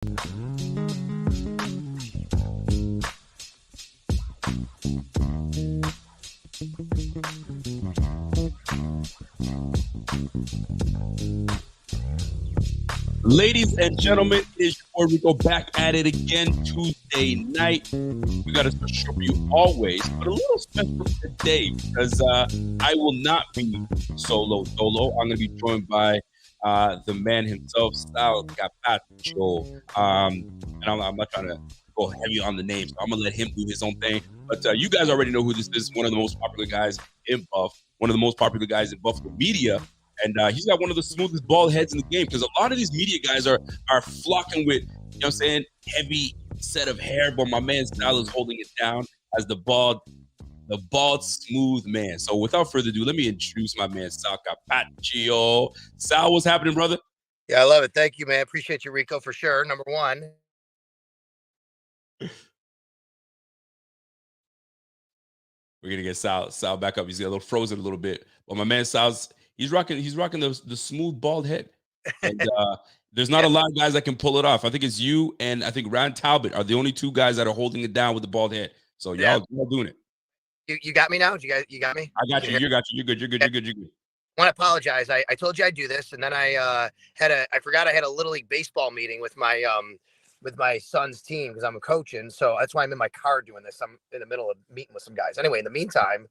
Ladies and gentlemen, it is your boy Rico back at it again Tuesday night. We got a special for you always, but a little special today because I will not be solo. I'm going to be joined by the man himself, Sal Capaccio. And I'm not trying to go heavy on the name, so I'm going to let him do his own thing. But you guys already know who this is. One of the most popular guys in Buff, one of the most popular guys in Buffalo media. And he's got one of the smoothest bald heads in the game because a lot of these media guys are flocking with, you know what I'm saying, heavy set of hair, but my man Sal is holding it down as the bald smooth man. So without further ado, let me introduce my man Sal Capaccio. Sal, what's happening, brother? Yeah, I love it. Thank you, man. Appreciate you, Rico, for sure. Number one. We're gonna get Sal back up. He's got a little frozen a little bit. But my man Sal's he's rocking the smooth bald head. And there's not a lot of guys that can pull it off. I think it's you and I think Ryan Talbot are the only two guys that are holding it down with the bald head. So y'all doing it. You got me now? You got me? I got you. You got you. You're good. You're good. I want to apologize. I told you I'd do this, and then I forgot I had a Little League baseball meeting with my son's team because I'm a coaching. So that's why I'm in my car doing this. I'm in the middle of meeting with some guys. Anyway, in the meantime,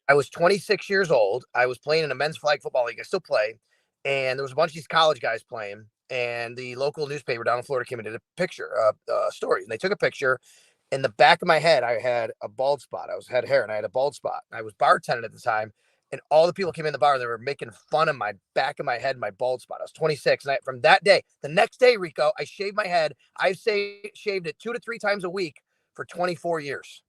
I was 26 years old. I was playing in a men's flag football league. I still play. And there was a bunch of these college guys playing. And the local newspaper down in Florida came and did a picture, story. And they took a picture. In the back of my head, I had a bald spot. Had hair and I had a bald spot. I was bartending at the time. And all the people came in the bar and they were making fun of my back of my head, my bald spot. I was 26. And from that day, the next day, Rico, I shaved my head. I've shaved it 2 to 3 times a week for 24 years.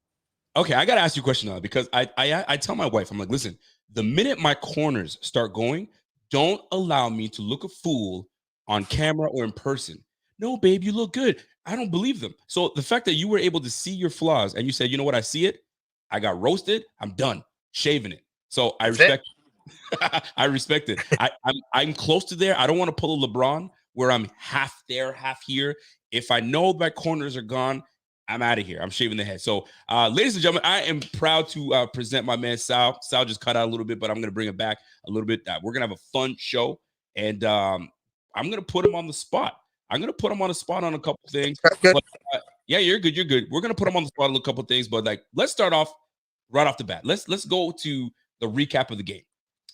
Okay, I got to ask you a question now because I tell my wife, I'm like, listen, the minute my corners start going, don't allow me to look a fool on camera or in person. No, babe, you look good. I don't believe them. So the fact that you were able to see your flaws and you said, you know what, I see it. I got roasted. I'm done shaving it. So I respect it. I respect it. I'm close to there. I don't want to pull a LeBron where I'm half there, half here. If I know my corners are gone, I'm out of here. I'm shaving the head. So, ladies and gentlemen, I am proud to present my man Sal. Sal just cut out a little bit, but I'm going to bring it back a little bit. We're going to have a fun show, and I'm going to put him on the spot. I'm going to put him on the spot on a couple things. But, yeah, you're good. You're good. We're going to put him on the spot on a couple things, but let's start off right off the bat. Let's go to the recap of the game.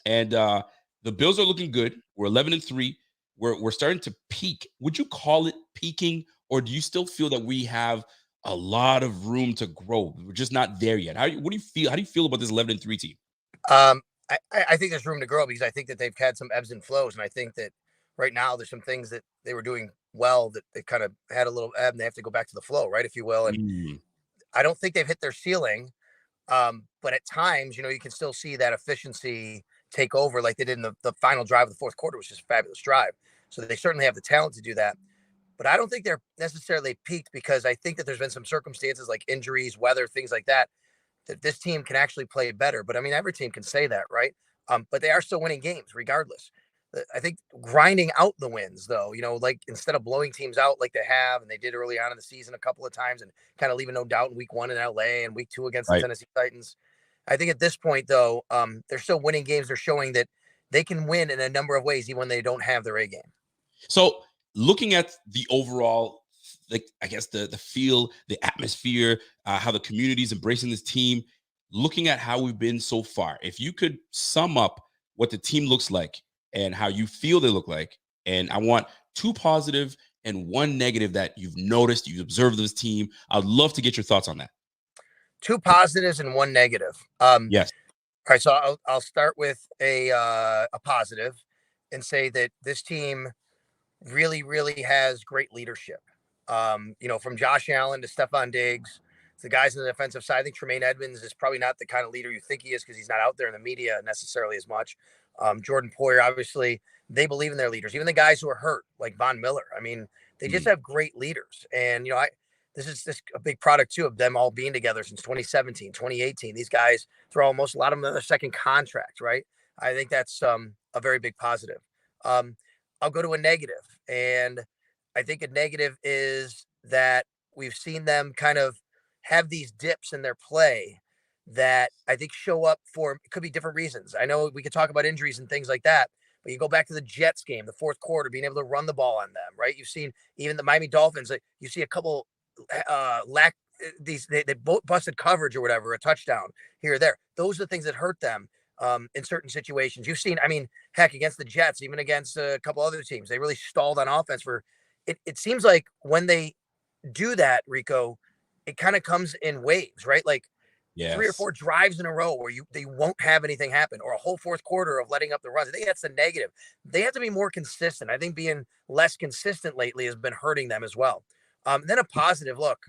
And the Bills are looking good. We're 11-3. We're starting to peak. Would you call it peaking, or do you still feel that we have a lot of room to grow? We're just not there yet. What do you feel? How do you feel about this 11-3 team? I think there's room to grow because I think that they've had some ebbs and flows. And I think that right now there's some things that they were doing well that they kind of had a little ebb and they have to go back to the flow, right? If you will. And I don't think they've hit their ceiling. But at times, you can still see that efficiency take over like they did in the final drive of the fourth quarter, which is a fabulous drive. So they certainly have the talent to do that. But I don't think they're necessarily peaked because I think that there's been some circumstances like injuries, weather, things like that this team can actually play better. But I mean, every team can say that, right? But they are still winning games regardless. I think grinding out the wins, though, like instead of blowing teams out like they have and they did early on in the season a couple of times and kind of leaving no doubt in week 1 in LA and week 2 against the Tennessee Titans. I think at this point, though, they're still winning games. They're showing that they can win in a number of ways, even when they don't have their A game. So looking at the overall, I guess the feel, the atmosphere, how the community is embracing this team, looking at how we've been so far, if you could sum up what the team looks like and how you feel they look like, and I want 2 positive and 1 negative that you've noticed, you've observed this team. I'd love to get your thoughts on that. 2 positives and 1 negative. Yes. All right, so I'll start with a positive and say that this team really, really has great leadership. From Josh Allen to Stephon Diggs, the guys on the defensive side. I think Tremaine Edmonds is probably not the kind of leader you think he is because he's not out there in the media necessarily as much. Jordan Poyer, obviously, they believe in their leaders. Even the guys who are hurt, like Von Miller. I mean, they just have great leaders. And, this is a big product, too, of them all being together since 2017, 2018. These guys, throw almost a lot of them on their second contract, right? I think that's a very big positive. I'll go to a negative. And I think a negative is that we've seen them kind of have these dips in their play that I think show up for it could be different reasons. I know we could talk about injuries and things like that, but you go back to the Jets game, the fourth quarter, being able to run the ball on them, right? You've seen even the Miami Dolphins, like you see a couple lack these they busted coverage or whatever, a touchdown here or there. Those are the things that hurt them in certain situations. You've seen, I mean, heck, against the Jets, even against a couple other teams, they really stalled on offense for it. It seems like when they do that, Rico, it kind of comes in waves, right? Like three or Yes. four drives in a row where they won't have anything happen, or a whole fourth quarter of letting up the runs. I think that's the negative. They have to be more consistent. I think being less consistent lately has been hurting them as well. Then a positive look.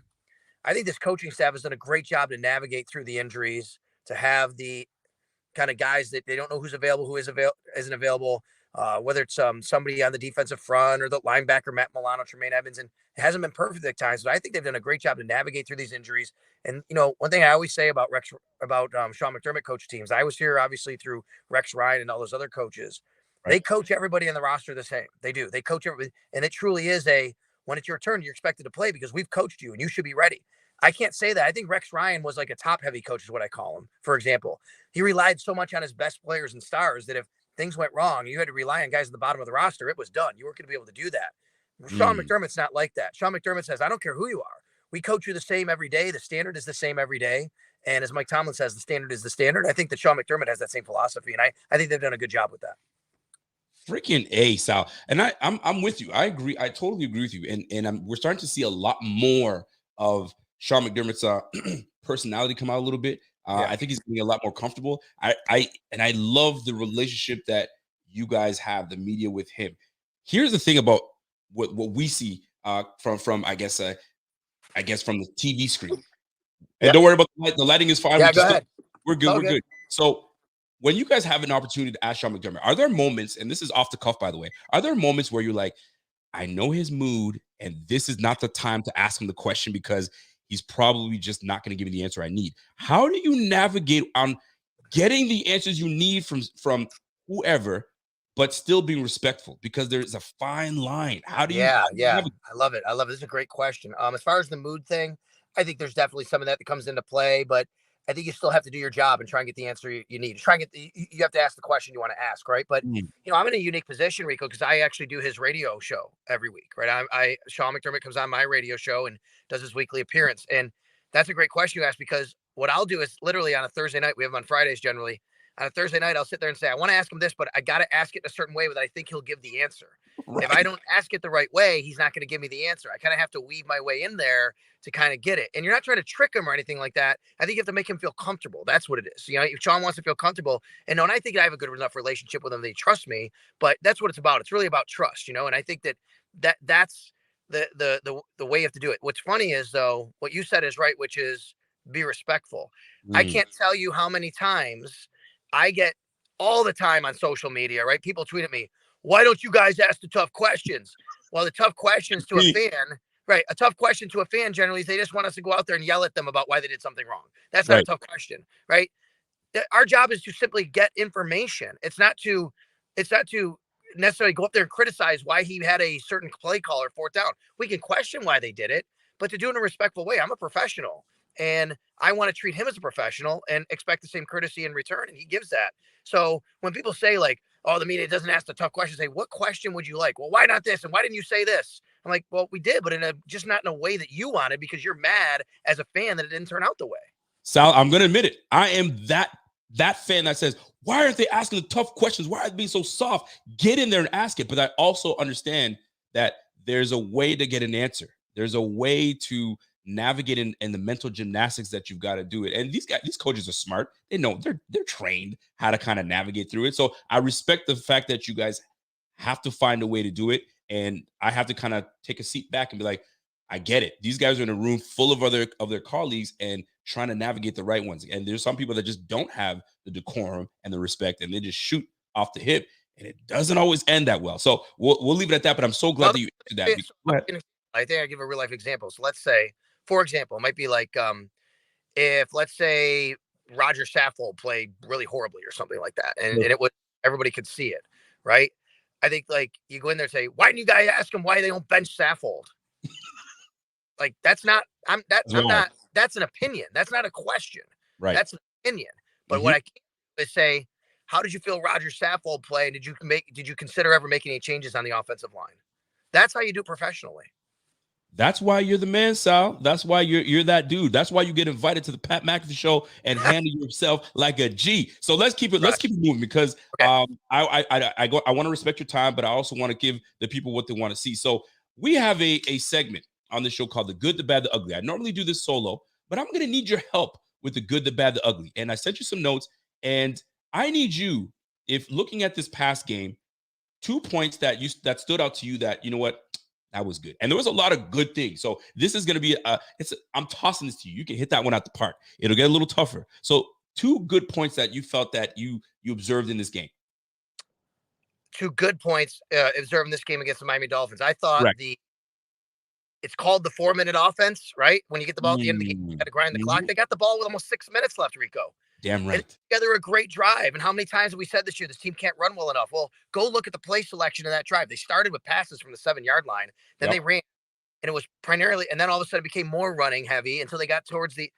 I think this coaching staff has done a great job to navigate through the injuries, to have the kind of guys that they don't know who's available, isn't available. Whether it's somebody on the defensive front or the linebacker Matt Milano, Tremaine Evans, and it hasn't been perfect at times, but I think they've done a great job to navigate through these injuries. And one thing I always say about Sean McDermott coach teams, I was here obviously through Rex Ryan and all those other coaches. They Right. coach everybody in the roster the same. They do. They coach everybody, and it truly is a when it's your turn, you're expected to play because we've coached you and you should be ready. I can't say that. I think Rex Ryan was like a top heavy coach, is what I call him. For example, he relied so much on his best players and stars that if things went wrong, you had to rely on guys at the bottom of the roster. It was done. You weren't going to be able to do that. Sean Mm. McDermott's not like that. Sean McDermott says, I don't care who you are. We coach you the same every day. The standard is the same every day. And as Mike Tomlin says, the standard is the standard. I think that Sean McDermott has that same philosophy. And I think they've done a good job with that. Freaking A, Sal. And I'm with you. I agree. I totally agree with you. And we're starting to see a lot more of Sean McDermott's personality come out a little bit. Yeah. I think he's getting a lot more comfortable. I love the relationship that you guys have, the media with him. Here's the thing about what we see from I guess from the TV screen. And Yeah. don't worry about the light. The lighting is fine. Yeah. Go ahead. We're It's good. all We're good. good. So when you guys have an opportunity to ask Sean McDermott, are there moments, and this is off the cuff, by the way, are there moments where you're like, I know his mood, and this is not the time to ask him the question because he's probably just not going to give me the answer I need? How do you navigate on getting the answers you need from whoever, but still being respectful? Because there's a fine line. How do you Yeah, yeah. navigate? I love it. I love it. This is a great question. As far as the mood thing, I think there's definitely some of that comes into play, but I think you still have to do your job and try and get the answer you need. Try and get you have to ask the question you want to ask, right? But Mm. I'm in a unique position, Rico, because I actually do his radio show every week, right? Sean McDermott comes on my radio show and does his weekly appearance, and that's a great question you asked because what I'll do is literally on a Thursday night, we have them on Fridays generally. On a Thursday night, I'll sit there and say, I want to ask him this, but I got to ask it in a certain way that I think he'll give the answer. If I Right. don't ask it the right way, he's not going to give me the answer. I kind of have to weave my way in there to kind of get it. And you're not trying to trick him or anything like that. I think you have to make him feel comfortable. That's what it is. If Sean wants to feel comfortable, and I think I have a good enough relationship with him that he trusts me, but that's what it's about. It's really about trust, and I think that's the way you have to do it. What's funny is though, what you said is right, which is be respectful. I Mm. can't tell you how many times I get all the time on social media, right? People tweet at me, why don't you guys ask the tough questions? Well, the tough questions to a Me. fan, right? A tough question to a fan generally is they just want us to go out there and yell at them about why they did something wrong. That's not a Right. tough question, right? Our job is to simply get information. It's not to necessarily go up there and criticize why he had a certain play call or fourth down. We can question why they did it, but to do it in a respectful way. I'm a professional and I want to treat him as a professional and expect the same courtesy in return. And he gives that. So when people say like, oh, the media doesn't ask the tough questions, say, what question would you like? Well, why not this? And why didn't you say this? I'm like, well, we did, but just not in a way that you wanted because you're mad as a fan that it didn't turn out the way. Sal, I'm gonna admit it. I am that fan that says, why aren't they asking the tough questions? Why are they being so soft? Get in there and ask it. But I also understand that there's a way to get an answer. There's a way to navigate in the mental gymnastics that you've got to do it. And these coaches are smart. They know they're trained how to kind of navigate through it. So I respect the fact that you guys have to find a way to do it. And I have to kind of take a seat back and be like, I get it. These guys are in a room full of their colleagues and trying to navigate the right ones. And there's some people that just don't have the decorum and the respect, and they just shoot off the hip, and it doesn't always end that well. So we'll leave it at that. But I'm so glad Well, that you answered that. I think I give a real life example. So let's say, for example, it might be like if let's say Roger Saffold played really horribly or something like that, and it was everybody could see it, right? I think like you go in there and say, why didn't you guys ask them why they don't bench Saffold? Like that's not That's I'm wild. not that's an opinion. That's not a question. Right. That's an opinion. But Hmm. what I can do is say, how did you feel Roger Saffold play? And did you consider ever making any changes on the offensive line? That's how you do it professionally. That's why you're the man, Sal. That's why you're that dude. That's why you get invited to the Pat McAfee show and handle yourself like a G. So let's Right. keep it moving because Okay. I want to respect your time, but I also want to give the people what they want to see. So we have a segment on the show called The Good, the Bad, the Ugly. I normally do this solo, but I'm gonna need your help with the good, the bad, the ugly. And I sent you some notes, and I need you, if looking at this past game, 2 points that stood out to you that you know what that was good, and there was a lot of good things. So this is going to be I'm tossing this to you. You can hit that one out the park. It'll get a little tougher. So two good points that you felt that you observed in this game. Two good points observing this game against the Miami Dolphins. I thought Correct. it's called the 4-minute offense, right? When you get the ball at the end of the game, you Mm. got to grind the clock. Mhm. They got the ball with almost 6 minutes left, Rico. Damn And right. together a great drive. And how many times have we said this year this team can't run well enough? Well, go look at the play selection in that drive. They started with passes from the 7-yard line, then they Yep. ran, and it was primarily, and then all of a sudden it became more running heavy until they got towards the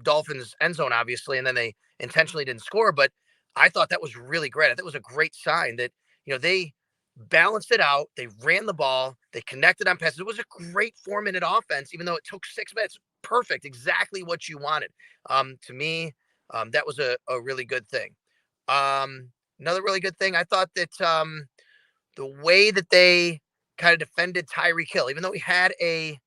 Dolphins end zone, obviously, and then they intentionally didn't score. But I thought that was really great. I thought it was a great sign that they balanced it out. They ran the ball. They connected on passes. It was a great 4-minute offense, even though it took 6 minutes. Perfect, exactly what you wanted. To me, that was a really good thing. Another really good thing, I thought that the way that they kind of defended Tyreek Hill, even though he had a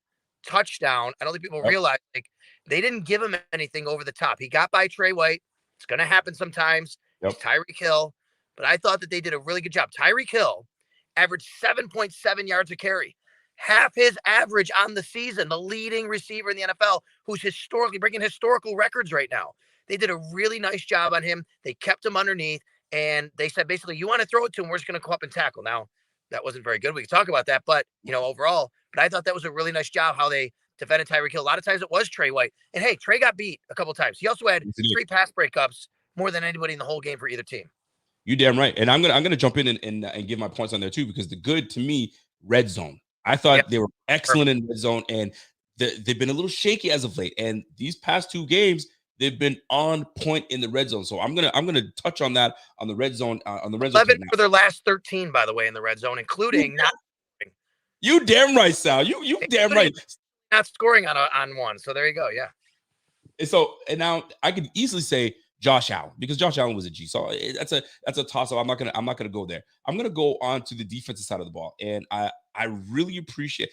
touchdown, I don't think people Yep. realize like they didn't give him anything over the top. He got by Trey White. It's going to happen sometimes. He's Yep. Tyreek Hill, but I thought that they did a really good job. Tyreek Hill averaged 7.7 yards a carry, half his average on the season. The leading receiver in the NFL, who's historically breaking historical records right now. They did a really nice job on him. They kept him underneath. And they said basically, you want to throw it to him, we're just going to come up and tackle. Now, that wasn't very good. We can talk about that, but overall, but I thought that was a really nice job how they defended Tyreek Hill. A lot of times it was Trey White, and hey, Trey got beat a couple times. He also had Yes, it is. 3 pass breakups, more than anybody in the whole game for either team. You damn right. And I'm gonna jump in and give my points on there too, because the good to me, red zone. I Yep, thought they were excellent perfect. in red zone, and they've been a little shaky as of late. And these past two games, they've been on point in the red zone. So I'm gonna touch on that on the red zone 11 thing now. for their last 13, by the way, in the red zone, You, including not you damn right, Sal. You damn including right. not scoring on one. So there you go. Yeah. And now I could easily say Josh Allen because Josh Allen was a G. So that's a toss up. I'm not gonna go there. I'm gonna go on to the defensive side of the ball, and I really appreciate.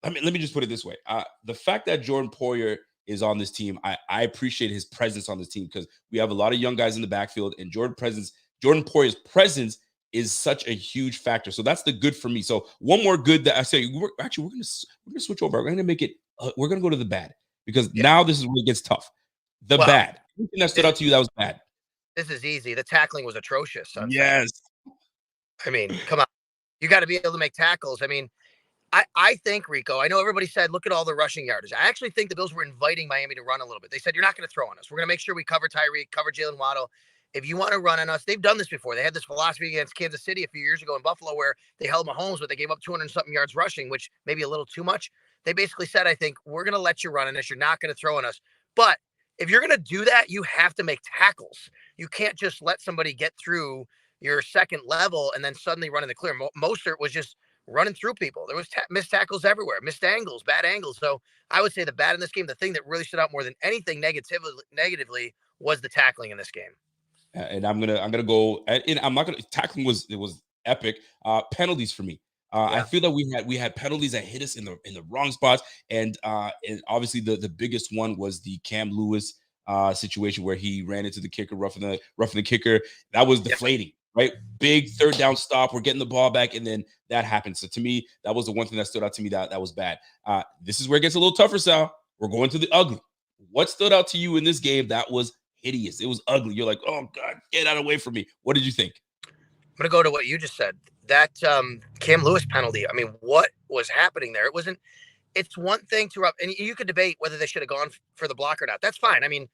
Let me just put it this way: the fact that Jordan Poyer is on this team, I appreciate his presence on this team because we have a lot of young guys in the backfield, and Jordan Poyer's presence is such a huge factor. So that's the good for me. So one more good that I say, we're gonna switch over. We're gonna make it. We're gonna go to the bad because Yeah. now this is where it gets tough. The Well, bad. Anything that stood this out to you that was bad? this is easy. The tackling was atrocious on Saturday. Yes. I mean, come on. You got to be able to make tackles. I mean, I think, Rico, I know everybody said, look at all the rushing yardage. I actually think the Bills were inviting Miami to run a little bit. They said, you're not going to throw on us. We're going to make sure we cover Tyreek, cover Jalen Waddle. If you want to run on us, they've done this before. They had this philosophy against Kansas City a few years ago in Buffalo where they held Mahomes, but they gave up 200 something yards rushing, which maybe a little too much. They basically said, I think, we're going to let you run on us. You're not going to throw on us. But if you're going to do that, you have to make tackles. You can't just let somebody get through your second level and then suddenly run in the clear. Mostert was just running through people. There was missed tackles everywhere, missed angles, bad angles. So I would say the bad in this game, the thing that really stood out more than anything negatively was the tackling in this game. And I'm gonna go. And I'm not gonna tackling was epic. Penalties for me. I Yeah. feel that we had penalties that hit us in the wrong spots, and obviously the biggest one was the Cam Lewis situation where he ran into the kicker, roughing the kicker. That was Yeah. deflating, right? Big third down stop. We're getting the ball back, and then that happened. So to me, that was the one thing that stood out to me that was bad. This is where it gets a little tougher, Sal. We're going to the ugly. What stood out to you in this game that was hideous? It was ugly. You're like, oh God, get out of the way from me. What did you think? I'm going to go to what you just said. That Cam Lewis penalty. I mean, what was happening there? It wasn't, it's one thing to and you could debate whether they should have gone for the block or not. That's fine. I mean,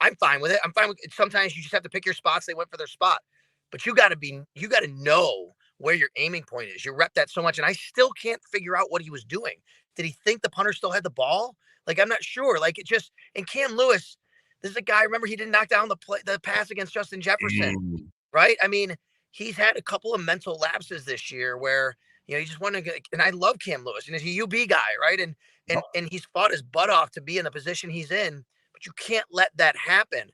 I'm fine with it. I'm fine with it. Sometimes you just have to pick your spots. They went for their spot. but you got to know where your aiming point is. You rep that so much, and I still can't figure out what he was doing. Did he think the punter still had the ball? Like, I'm not sure. Like, it just, and Cam Lewis, this is a guy. Remember, he didn't knock down the pass against Justin Jefferson, Mm. right? I mean, he's had a couple of mental lapses this year where he just wanted to get, and I love Cam Lewis, and he's a UB guy, right? And Yep. he's fought his butt off to be in the position he's in, but you can't let that happen.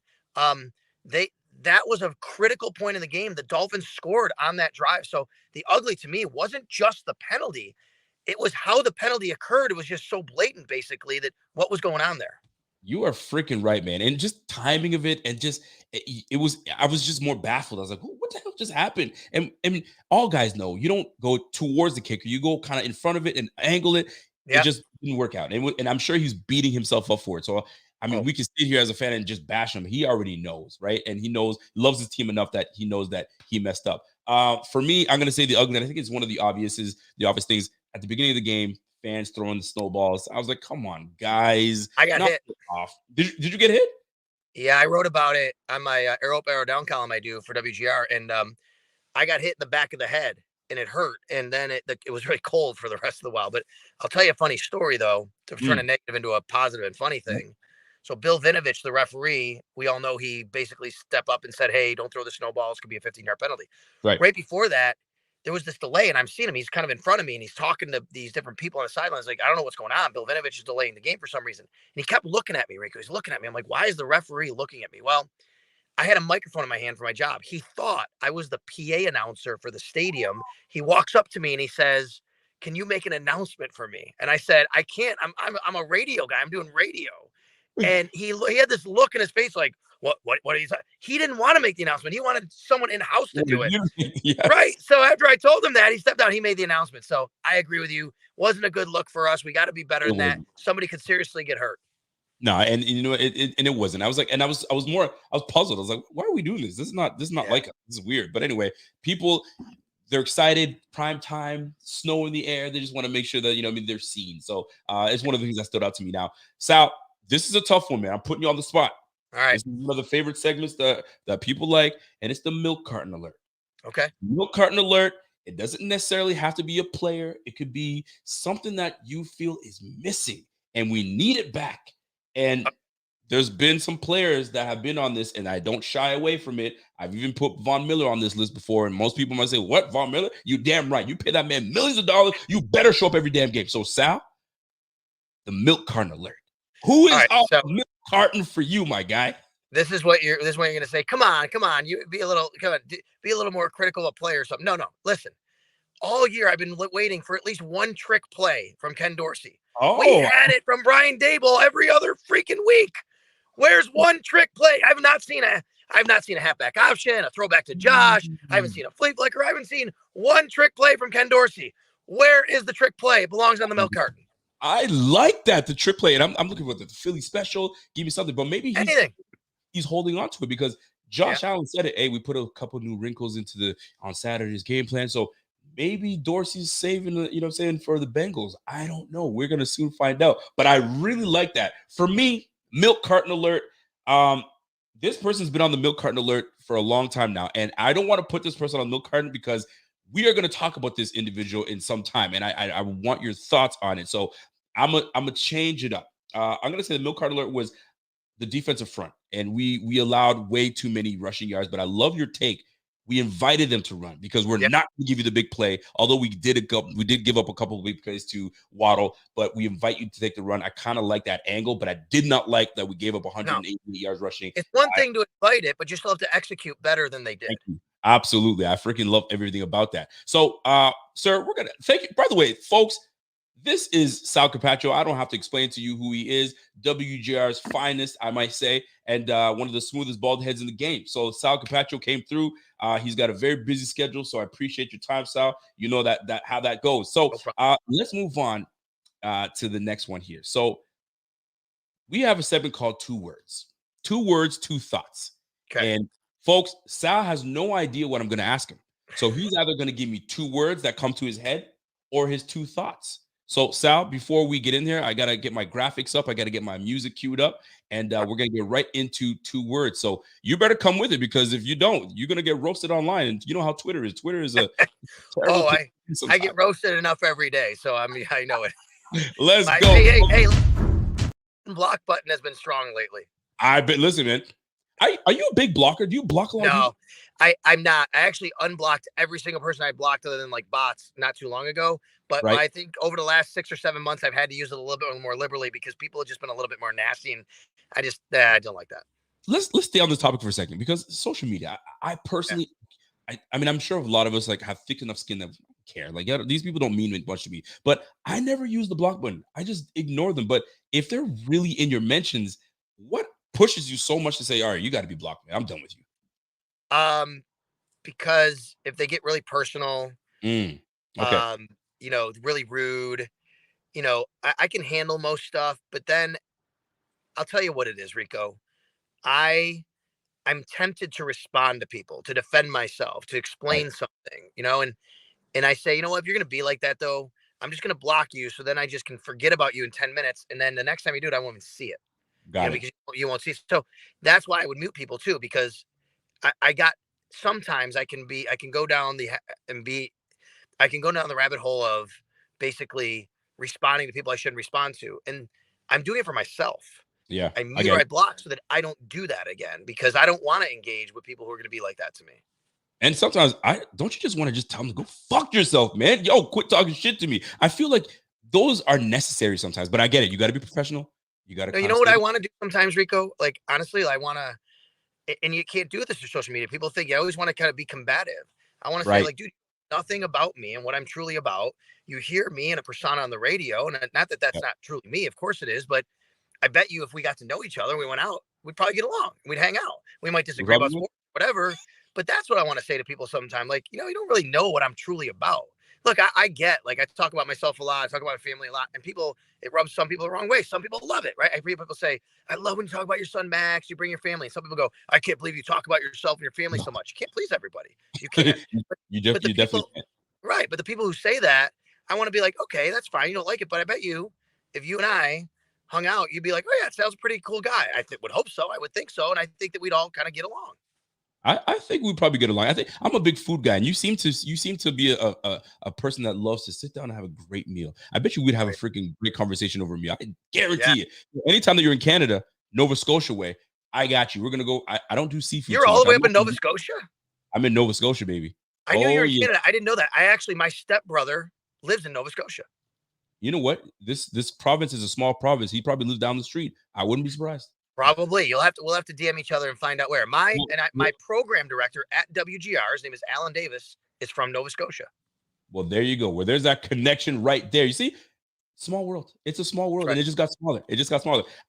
They that was a critical point in the game. The Dolphins scored on that drive. So the ugly to me wasn't just the penalty. It was how the penalty occurred. It was just so blatant, basically, that what was going on there. You are freaking right, man. And just timing of it, and just it was. I was just more baffled. I was like, "What the hell just happened?" And all guys know you don't go towards the kicker. You go kind of in front of it and angle it. It Yeah. just didn't work out, and I'm sure he's beating himself up for it. So I mean, Oh, we can sit here as a fan and just bash him. He already knows, right? And he loves his team enough that he knows that he messed up. For me, I'm gonna say the ugly. And I think it's one of the obvious things at the beginning of the game. Fans throwing the snowballs. I was like, "Come on, guys!" I got Not hit. off. Did you get hit? Yeah, I wrote about it on my Arrow Up, Arrow Down column I do for WGR, and I got hit in the back of the head, and it hurt. And then it was very cold for the rest of the while. But I'll tell you a funny story though, to turn a Mm, negative into a positive and funny thing. So Bill Vinovich, the referee, we all know he basically stepped up and said, "Hey, don't throw the snowballs. Could be a 15-yard penalty." right. Right before that, there was this delay, and I'm seeing him. He's kind of in front of me, and he's talking to these different people on the sidelines. Like, I don't know what's going on. Bill Vinovich is delaying the game for some reason, and he kept looking at me. Rico, he's looking at me. I'm like, why is the referee looking at me? Well, I had a microphone in my hand for my job. He thought I was the PA announcer for the stadium. He walks up to me and he says, "Can you make an announcement for me?" And I said, "I can't. I'm a radio guy. I'm doing radio." And he had this look in his face like, what he didn't want to make the announcement. He wanted someone in house to do it. Yes. Right. So after I told him that, he stepped down. He made the announcement. So I agree with you. Wasn't a good look for us. We got to be better It than that. wasn't. Somebody could seriously get hurt. No, and you know, and it wasn't. I was like, and I was puzzled. I was like, why are we doing this? This is not Yeah. like us. This is weird. But anyway, people, they're excited, prime time, snow in the air. They just want to make sure that, they're seen. So it's one of the things that stood out to me. Now, Sal, this is a tough one, man. I'm putting you on the spot. All right. This is one of the favorite segments that people like, and it's the milk carton alert. Okay. Milk carton alert. It doesn't necessarily have to be a player. It could be something that you feel is missing, and we need it back. And there's been some players that have been on this, and I don't shy away from it. I've even put Von Miller on this list before, and most people might say, "What, Von Miller? You damn right. You pay that man millions of dollars. You better show up every damn game." So, Sal, the milk carton alert. Who is All right. off So the milk carton for you, my guy? this is what you're going to say. Come on. You be a little, come on, be a little more critical of players. Something. No. Listen, all year I've been waiting for at least one trick play from Ken Dorsey. We Oh, had it from Brian Dable every other freaking week. Where's one trick play? I've not seen a halfback option, a throwback to Josh. I haven't seen a flea flicker. I haven't seen one trick play from Ken Dorsey. Where is the trick play? It belongs on the milk carton. I like that, the trick play, and I'm looking for the Philly special. Give me something, but maybe Anything. he's holding on to it because Yeah. Josh Allen said it. Hey, we put a couple new wrinkles into the on Saturday's game plan, so maybe Dorsey's saving the, what I'm saying, for the Bengals. I don't know. We're gonna soon find out. But I really like that. For me, milk carton alert. This person's been on the milk carton alert for a long time now, and I don't want to put this person on milk carton because we are going to talk about this individual in some time, and I want your thoughts on it. So I'm gonna change it up. I'm gonna say the milk carton alert was the defensive front, and we allowed way too many rushing yards. But I love your take. We invited them to run because we're Yep. not going to give you the big play. Although we did give up a couple of big plays to Waddle, but we invite you to take the run. I kind of like that angle, but I did not like that we gave up 180 yards rushing. It's one thing to invite it, but you still have to execute better than they did. Thank you. Absolutely, I freaking love everything about that. So, sir, we're gonna thank you. By the way, folks, this is Sal Capaccio. I don't have to explain to you who he is. WGR's finest, I might say, and one of the smoothest bald heads in the game. So Sal Capaccio came through. He's got a very busy schedule, so I appreciate your time, Sal. You know that how that goes. So let's move on to the next one here. So we have a segment called Two Words. 2 words, 2 thoughts. Okay. And folks, Sal has no idea what I'm going to ask him. So he's either going to give me 2 words that come to his head or his 2 thoughts. So, Sal, before we get in there, I got to get my graphics up. I got to get my music queued up. And we're going to get right into 2 words. So, you better come with it, because if you don't, you're going to get roasted online. And you know how Twitter is. Twitter is a terrible place I get roasted enough every day. So, I mean, I know it. Let's go. Hey, block button has been strong lately. Listen, man. Are you a big blocker? Do you block a lot? No, I'm not. I actually unblocked every single person I blocked, other than like bots, not too long ago. But I think over the last 6 or 7 months, I've had to use it a little bit more liberally, because people have just been a little bit more nasty, and I don't like that. Let's stay on this topic for a second, because social media. I personally, I mean, I'm sure a lot of us like have thick enough skin that care. Like, these people don't mean much to me, but I never use the block button. I just ignore them. But if they're really in your mentions, what pushes you so much to say, all right, you got to be blocked, man, I'm done with you? Because if they get really personal, okay, really rude, I can handle most stuff, but then I'll tell you what it is, Rico. I'm tempted to respond to people, to defend myself, to explain something, and I say, if you're going to be like that, though, I'm just going to block you. So then I just can forget about you in 10 minutes. And then the next time you do it, I won't even see it. Because you won't see it. So that's why I would mute people too, because sometimes I can go down the rabbit hole of basically responding to people I shouldn't respond to. And I'm doing it for myself. Yeah. I block so that I don't do that again, because I don't want to engage with people who are going to be like that to me. And sometimes don't you just want to just tell them to go fuck yourself, man? Yo, quit talking shit to me. I feel like those are necessary sometimes, but I get it. You got to be professional. You got to. You know what I want to do sometimes, Rico? Like, honestly, I want to, and you can't do this through social media. People think I always want to kind of be combative. I want to say, like, dude, nothing about me and what I'm truly about. You hear me and a persona on the radio, and not that that's not truly me. Of course it is, but I bet you if we got to know each other and we went out, we'd probably get along. We'd hang out. We might disagree about sports, whatever. But that's what I want to say to people sometimes. Like, you don't really know what I'm truly about. Look, I get, like, I talk about myself a lot. I talk about my family a lot. And it rubs some people the wrong way. Some people love it, right? I hear people say, I love when you talk about your son, Max. You bring your family. And some people go, I can't believe you talk about yourself and your family so much. You can't please everybody. You can't. you definitely can't. Right. But the people who say that, I want to be like, okay, that's fine. You don't like it. But I bet you, if you and I hung out, you'd be like, oh, yeah, it sounds a pretty cool guy. Would hope so. I would think so. And I think that we'd all kind of get along. I think we probably get along. I think I'm a big food guy, and you seem to be a person that loves to sit down and have a great meal. I bet you we'd have a freaking great conversation over a meal. I can guarantee it. Anytime that you're in Canada, Nova Scotia way, I got you. We're gonna go. I don't do seafood. You're all the way up in Nova Scotia? I'm in Nova Scotia, baby. I knew you were in Canada. I didn't know that. My stepbrother lives in Nova Scotia. You know what? This province is a small province. He probably lives down the street. I wouldn't be surprised. Probably. We'll have to DM each other and find out where. My program director at WGR, his name is Alan Davis, is from Nova Scotia. Well, there you go. Well, there's that connection right there. You see, small world. It's a small world, and it just got smaller.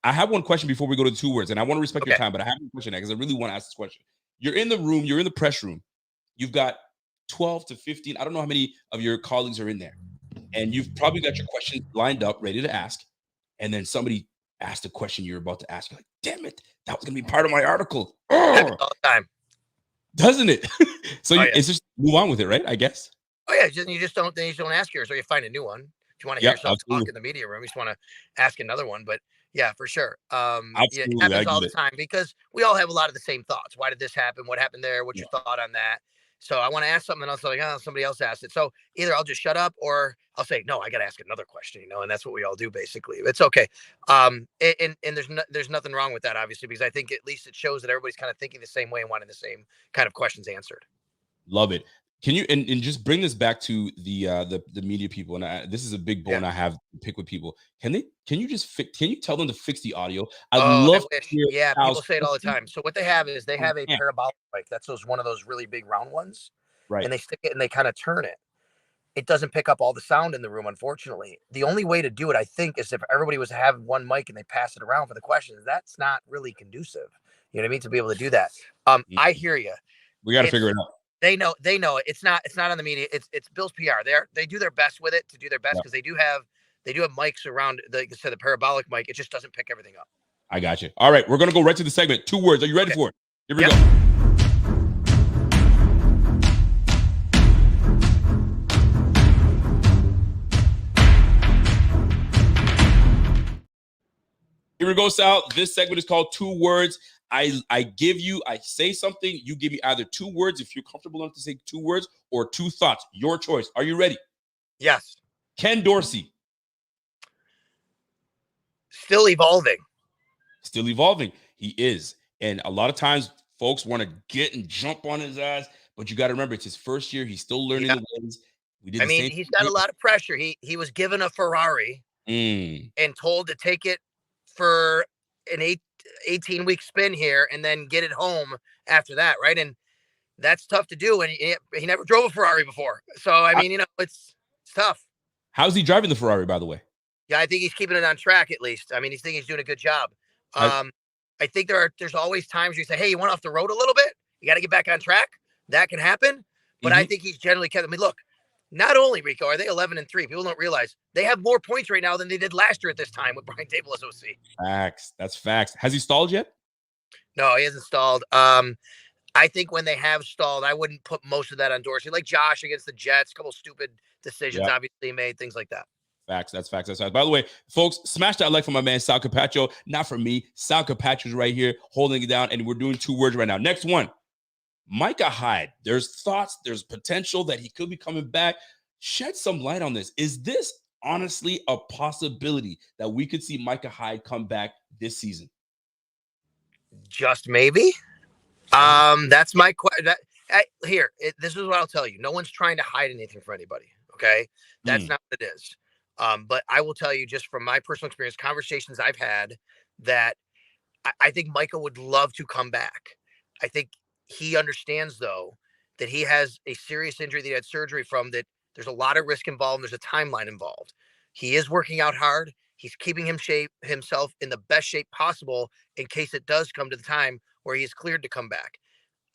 I have one question before we go to the 2 words, and I want to respect your time, but I have a question because I really want to ask this question. You're in the room. You're in the press room. You've got 12 to 15. I don't know how many of your colleagues are in there, and you've probably got your questions lined up, ready to ask, and then somebody asked a question you're about to ask. You're like, damn it, that was gonna be part of my article. All the time, doesn't it? So it's just move on with it, right? I guess. Oh yeah, you just don't ask yours, or you find a new one. If you want to hear yourself talk in the media room, you just want to ask another one. But yeah, for sure. It happens all the time because we all have a lot of the same thoughts. Why did this happen? What happened there? What's your thought on that? So I want to ask something else. Like, somebody else asked it. So either I'll just shut up or I'll say, no, I got to ask another question, and that's what we all do basically. It's okay. And there's nothing wrong with that, obviously, because I think at least it shows that everybody's kind of thinking the same way and wanting the same kind of questions answered. Love it. Can you and just bring this back to the media people? And this is a big bone I have to pick with people. Can you tell them to fix the audio? I love to hear. Yeah, people say it all the time. So what they have is they have a parabolic mic. That's one of those really big round ones. Right. And they stick it and they kind of turn it. It doesn't pick up all the sound in the room, unfortunately. The only way to do it, I think, is if everybody was to have one mic and they pass it around for the questions. That's not really conducive. You know what I mean? To be able to do that. I hear you. We got to figure it out. They know it. It's not on the media. It's Bill's PR. They do their best with it to do their best because they do have mics around the parabolic mic. It just doesn't pick everything up. I got you. All right, we're gonna go right to the segment. 2 words. Are you ready for it? Here we go. Here we go, Sal. This segment is called Two Words. I say something. You give me either 2 words if you're comfortable enough to say 2 words or 2 thoughts. Your choice. Are you ready? Yes. Ken Dorsey. Still evolving. Still evolving. He is. And a lot of times folks want to get and jump on his ass, but you got to remember it's his first year. He's still learning the ways. He's got a lot of pressure. He was given a Ferrari and told to take it for an 18-week spin here and then get it home after that, right? And that's tough to do. And he never drove a Ferrari before. So, I mean, it's tough. How's he driving the Ferrari, by the way? Yeah, I think he's keeping it on track at least. I mean, he's doing a good job. I think there's always times where you say, hey, you went off the road a little bit. You got to get back on track. That can happen. But I think he's generally kept. I mean, look, not only, Rico, are they 11-3. People don't realize they have more points right now than they did last year at this time with Brian Dable as OC. Facts. That's facts. Has he stalled yet? No, he hasn't stalled. I think when they have stalled, I wouldn't put most of that on Dorsey. Like Josh against the Jets, a couple stupid decisions obviously made, things like that. Facts. That's facts. That's facts. By the way, folks, smash that like for my man Sal Capaccio. Not for me. Sal Capaccio's right here holding it down, and we're doing 2 words right now. Next one, Micah Hyde. There's thoughts. There's potential that he could be coming back. Shed some light on this. Is this honestly a possibility that we could see Micah Hyde come back this season? Just maybe. That's my question. This is what I'll tell you. No one's trying to hide anything from anybody. Okay, that's not what it is. But I will tell you, just from my personal experience, conversations I've had, that I think Micah would love to come back. I think he understands, though, that he has a serious injury that he had surgery from, that there's a lot of risk involved. And there's a timeline involved. He is working out hard. He's keeping himself in the best shape possible in case it does come to the time where he is cleared to come back.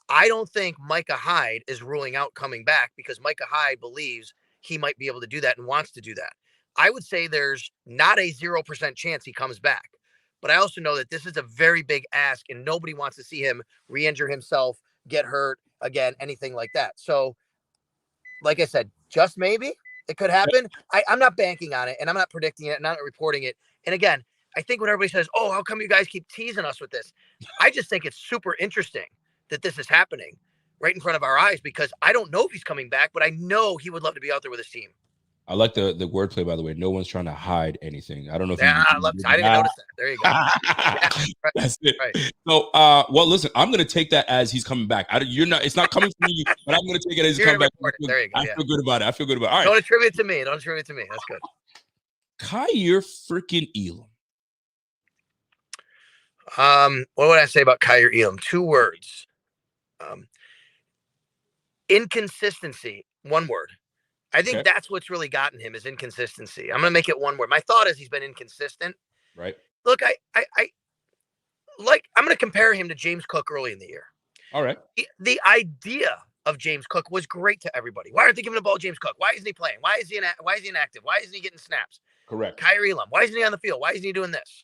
I don't think Micah Hyde is ruling out coming back, because Micah Hyde believes he might be able to do that and wants to do that. I would say there's not a 0% chance he comes back. But I also know that this is a very big ask, and nobody wants to see him re-injure himself, get hurt again, anything like that. So, like I said, just maybe it could happen. I'm not banking on it, and I'm not predicting it, and I'm not reporting it. And again, I think when everybody says, oh, how come you guys keep teasing us with this? I just think it's super interesting that this is happening right in front of our eyes, because I don't know if he's coming back, but I know he would love to be out there with his team. I like the wordplay, by the way. No one's trying to hide anything. I don't know if I didn't even notice that. There you go. Right. That's it. Right. So, well, listen, I'm going to take that as he's coming back. It's not coming from me, but I'm going to take it as he's coming back. There you go. I feel good about it. All right. Don't attribute it to me. That's good. Kyer freaking Elam. What would I say about Kyer Elam? 2 words. Inconsistency. 1 word. I think that's what's really gotten him, is inconsistency. I'm going to make it 1 word. My thought is he's been inconsistent. Right. Look, I'm going to compare him to James Cook early in the year. All right. The idea of James Cook was great to everybody. Why aren't they giving the ball to James Cook? Why isn't he playing? Why is he inactive? Why isn't he getting snaps? Correct. Kyer Elam. Why isn't he on the field? Why isn't he doing this?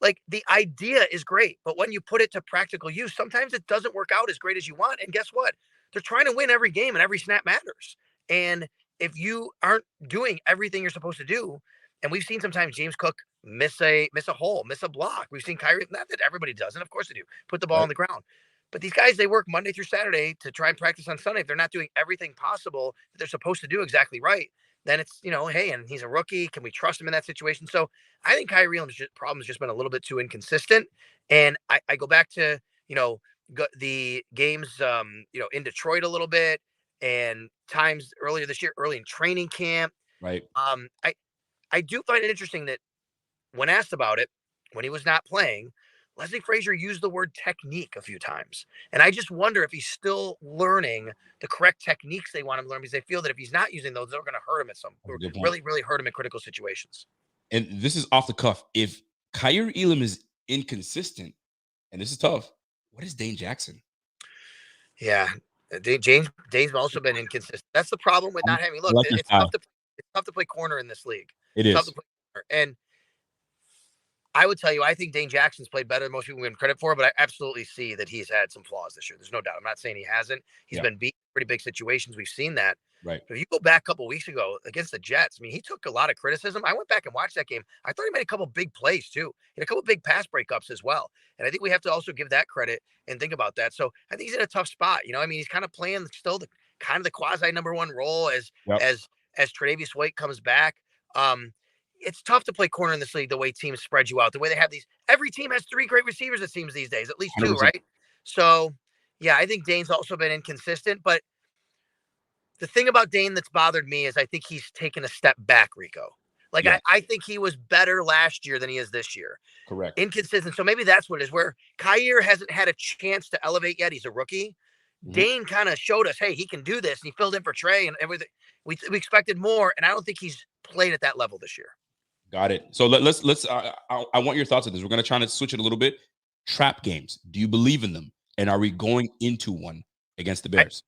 Like, the idea is great, but when you put it to practical use, sometimes it doesn't work out as great as you want. And guess what? They're trying to win every game, and every snap matters. And if you aren't doing everything you're supposed to do, and we've seen sometimes James Cook miss a hole, miss a block. We've seen Kyer, not that everybody does, and of course they do, put the ball on the ground. But these guys, they work Monday through Saturday to try and practice on Sunday. If they're not doing everything possible that they're supposed to do exactly right, then it's, hey, and he's a rookie. Can we trust him in that situation? So I think Kyer Elam's problem has just been a little bit too inconsistent. And I go back to, the games, in Detroit a little bit, and times earlier this year, early in training camp. Right. I do find it interesting that when asked about it, when he was not playing, Leslie Frazier used the word technique a few times. And I just wonder if he's still learning the correct techniques they want him to learn, because they feel that if he's not using those, they're going to hurt him really, really hurt him in critical situations. And this is off the cuff. If Kyer Elam is inconsistent, and this is tough, what is Dane Jackson? Yeah. Dane's also been inconsistent. That's the problem with not having. Look, it's tough to play corner in this league. It is. Tough to play corner. And I would tell you, I think Dane Jackson's played better than most people give him credit for, but I absolutely see that he's had some flaws this year. There's no doubt. I'm not saying he hasn't. He's been beat in pretty big situations. We've seen that. Right. If you go back a couple weeks ago against the Jets, I mean, he took a lot of criticism. I went back and watched that game. I thought he made a couple big plays too, and a couple big pass breakups as well. And I think we have to also give that credit and think about that. So I think he's in a tough spot. I mean, he's kind of playing still the kind of the quasi number one role Yep. as Tre'Davious White comes back. It's tough to play corner in this league the way teams spread you out, the way they have these. Every team has three great receivers, it seems these days, at least two, 100%. right? So, yeah, I think Dane's also been inconsistent. But the thing about Dane that's bothered me is I think he's taken a step back, Rico. Like, Yeah. I think he was better last year than he is this year. Correct. Inconsistent. So maybe that's what it is, where Kyer hasn't had a chance to elevate yet. He's a rookie. Dane kind of showed us, hey, he can do this. And he filled in for Trey and everything. We expected more, and I don't think he's played at that level this year. Got it. So let's. I want your thoughts on this. We're going to try to switch it a little bit. Trap games. Do you believe in them? And are we going into one against the Bears?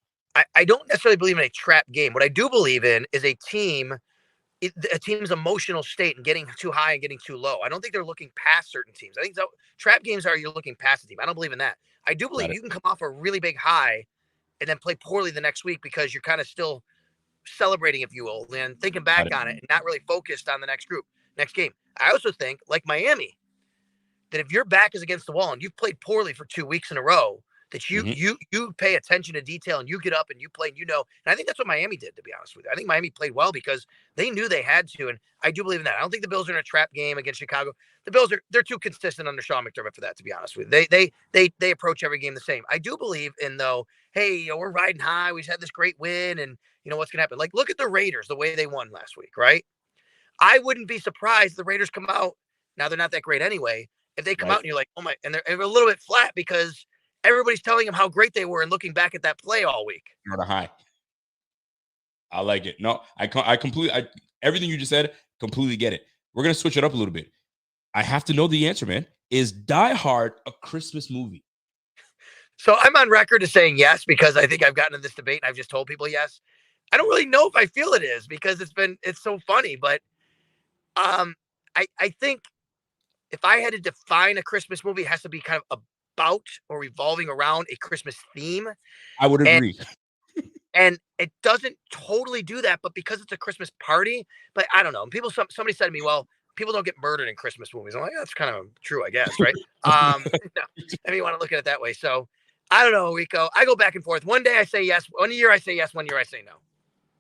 I don't necessarily believe in a trap game. What I do believe in is a team's emotional state and getting too high and getting too low. I don't think they're looking past certain teams. I think trap games are you're looking past the team. I don't believe in that. I do believe you can come off a really big high and then play poorly the next week because you're kind of still celebrating, if you will, and thinking back on it and not really focused on the next game. I also think, like Miami, that if your back is against the wall and you've played poorly for 2 weeks in a row, that you pay attention to detail and you get up and you play, and I think that's what Miami did, to be honest with you. I think Miami played well because they knew they had to, and I do believe in that. I don't think the Bills are in a trap game against Chicago. The Bills they're too consistent under Sean McDermott for that, to be honest with you. They approach every game the same. I do believe in, though, hey, we're riding high. We've had this great win, and what's gonna happen. Like, look at the Raiders, the way they won last week, right? I wouldn't be surprised if the Raiders come out. Now they're not that great anyway. If they come out and you're like, oh my, and they're a little bit flat because everybody's telling them how great they were and looking back at that play all week. You're on a high. I like it. No, I completely, everything you just said, completely get it. We're going to switch it up a little bit. I have to know the answer, man. Is Die Hard a Christmas movie? So I'm on record as saying yes, because I think I've gotten in this debate and I've just told people yes. I don't really know if I feel it is because it's so funny, but I think if I had to define a Christmas movie, it has to be kind of about or revolving around a Christmas theme. I would agree. And it doesn't totally do that, but because it's a Christmas party, but I don't know. Somebody said to me, well, people don't get murdered in Christmas movies. I'm like, that's kind of true, I guess, right? If you want to look at it that way. So I don't know, Rico. I go back and forth. One day I say yes. 1 year I say yes. 1 year I say no.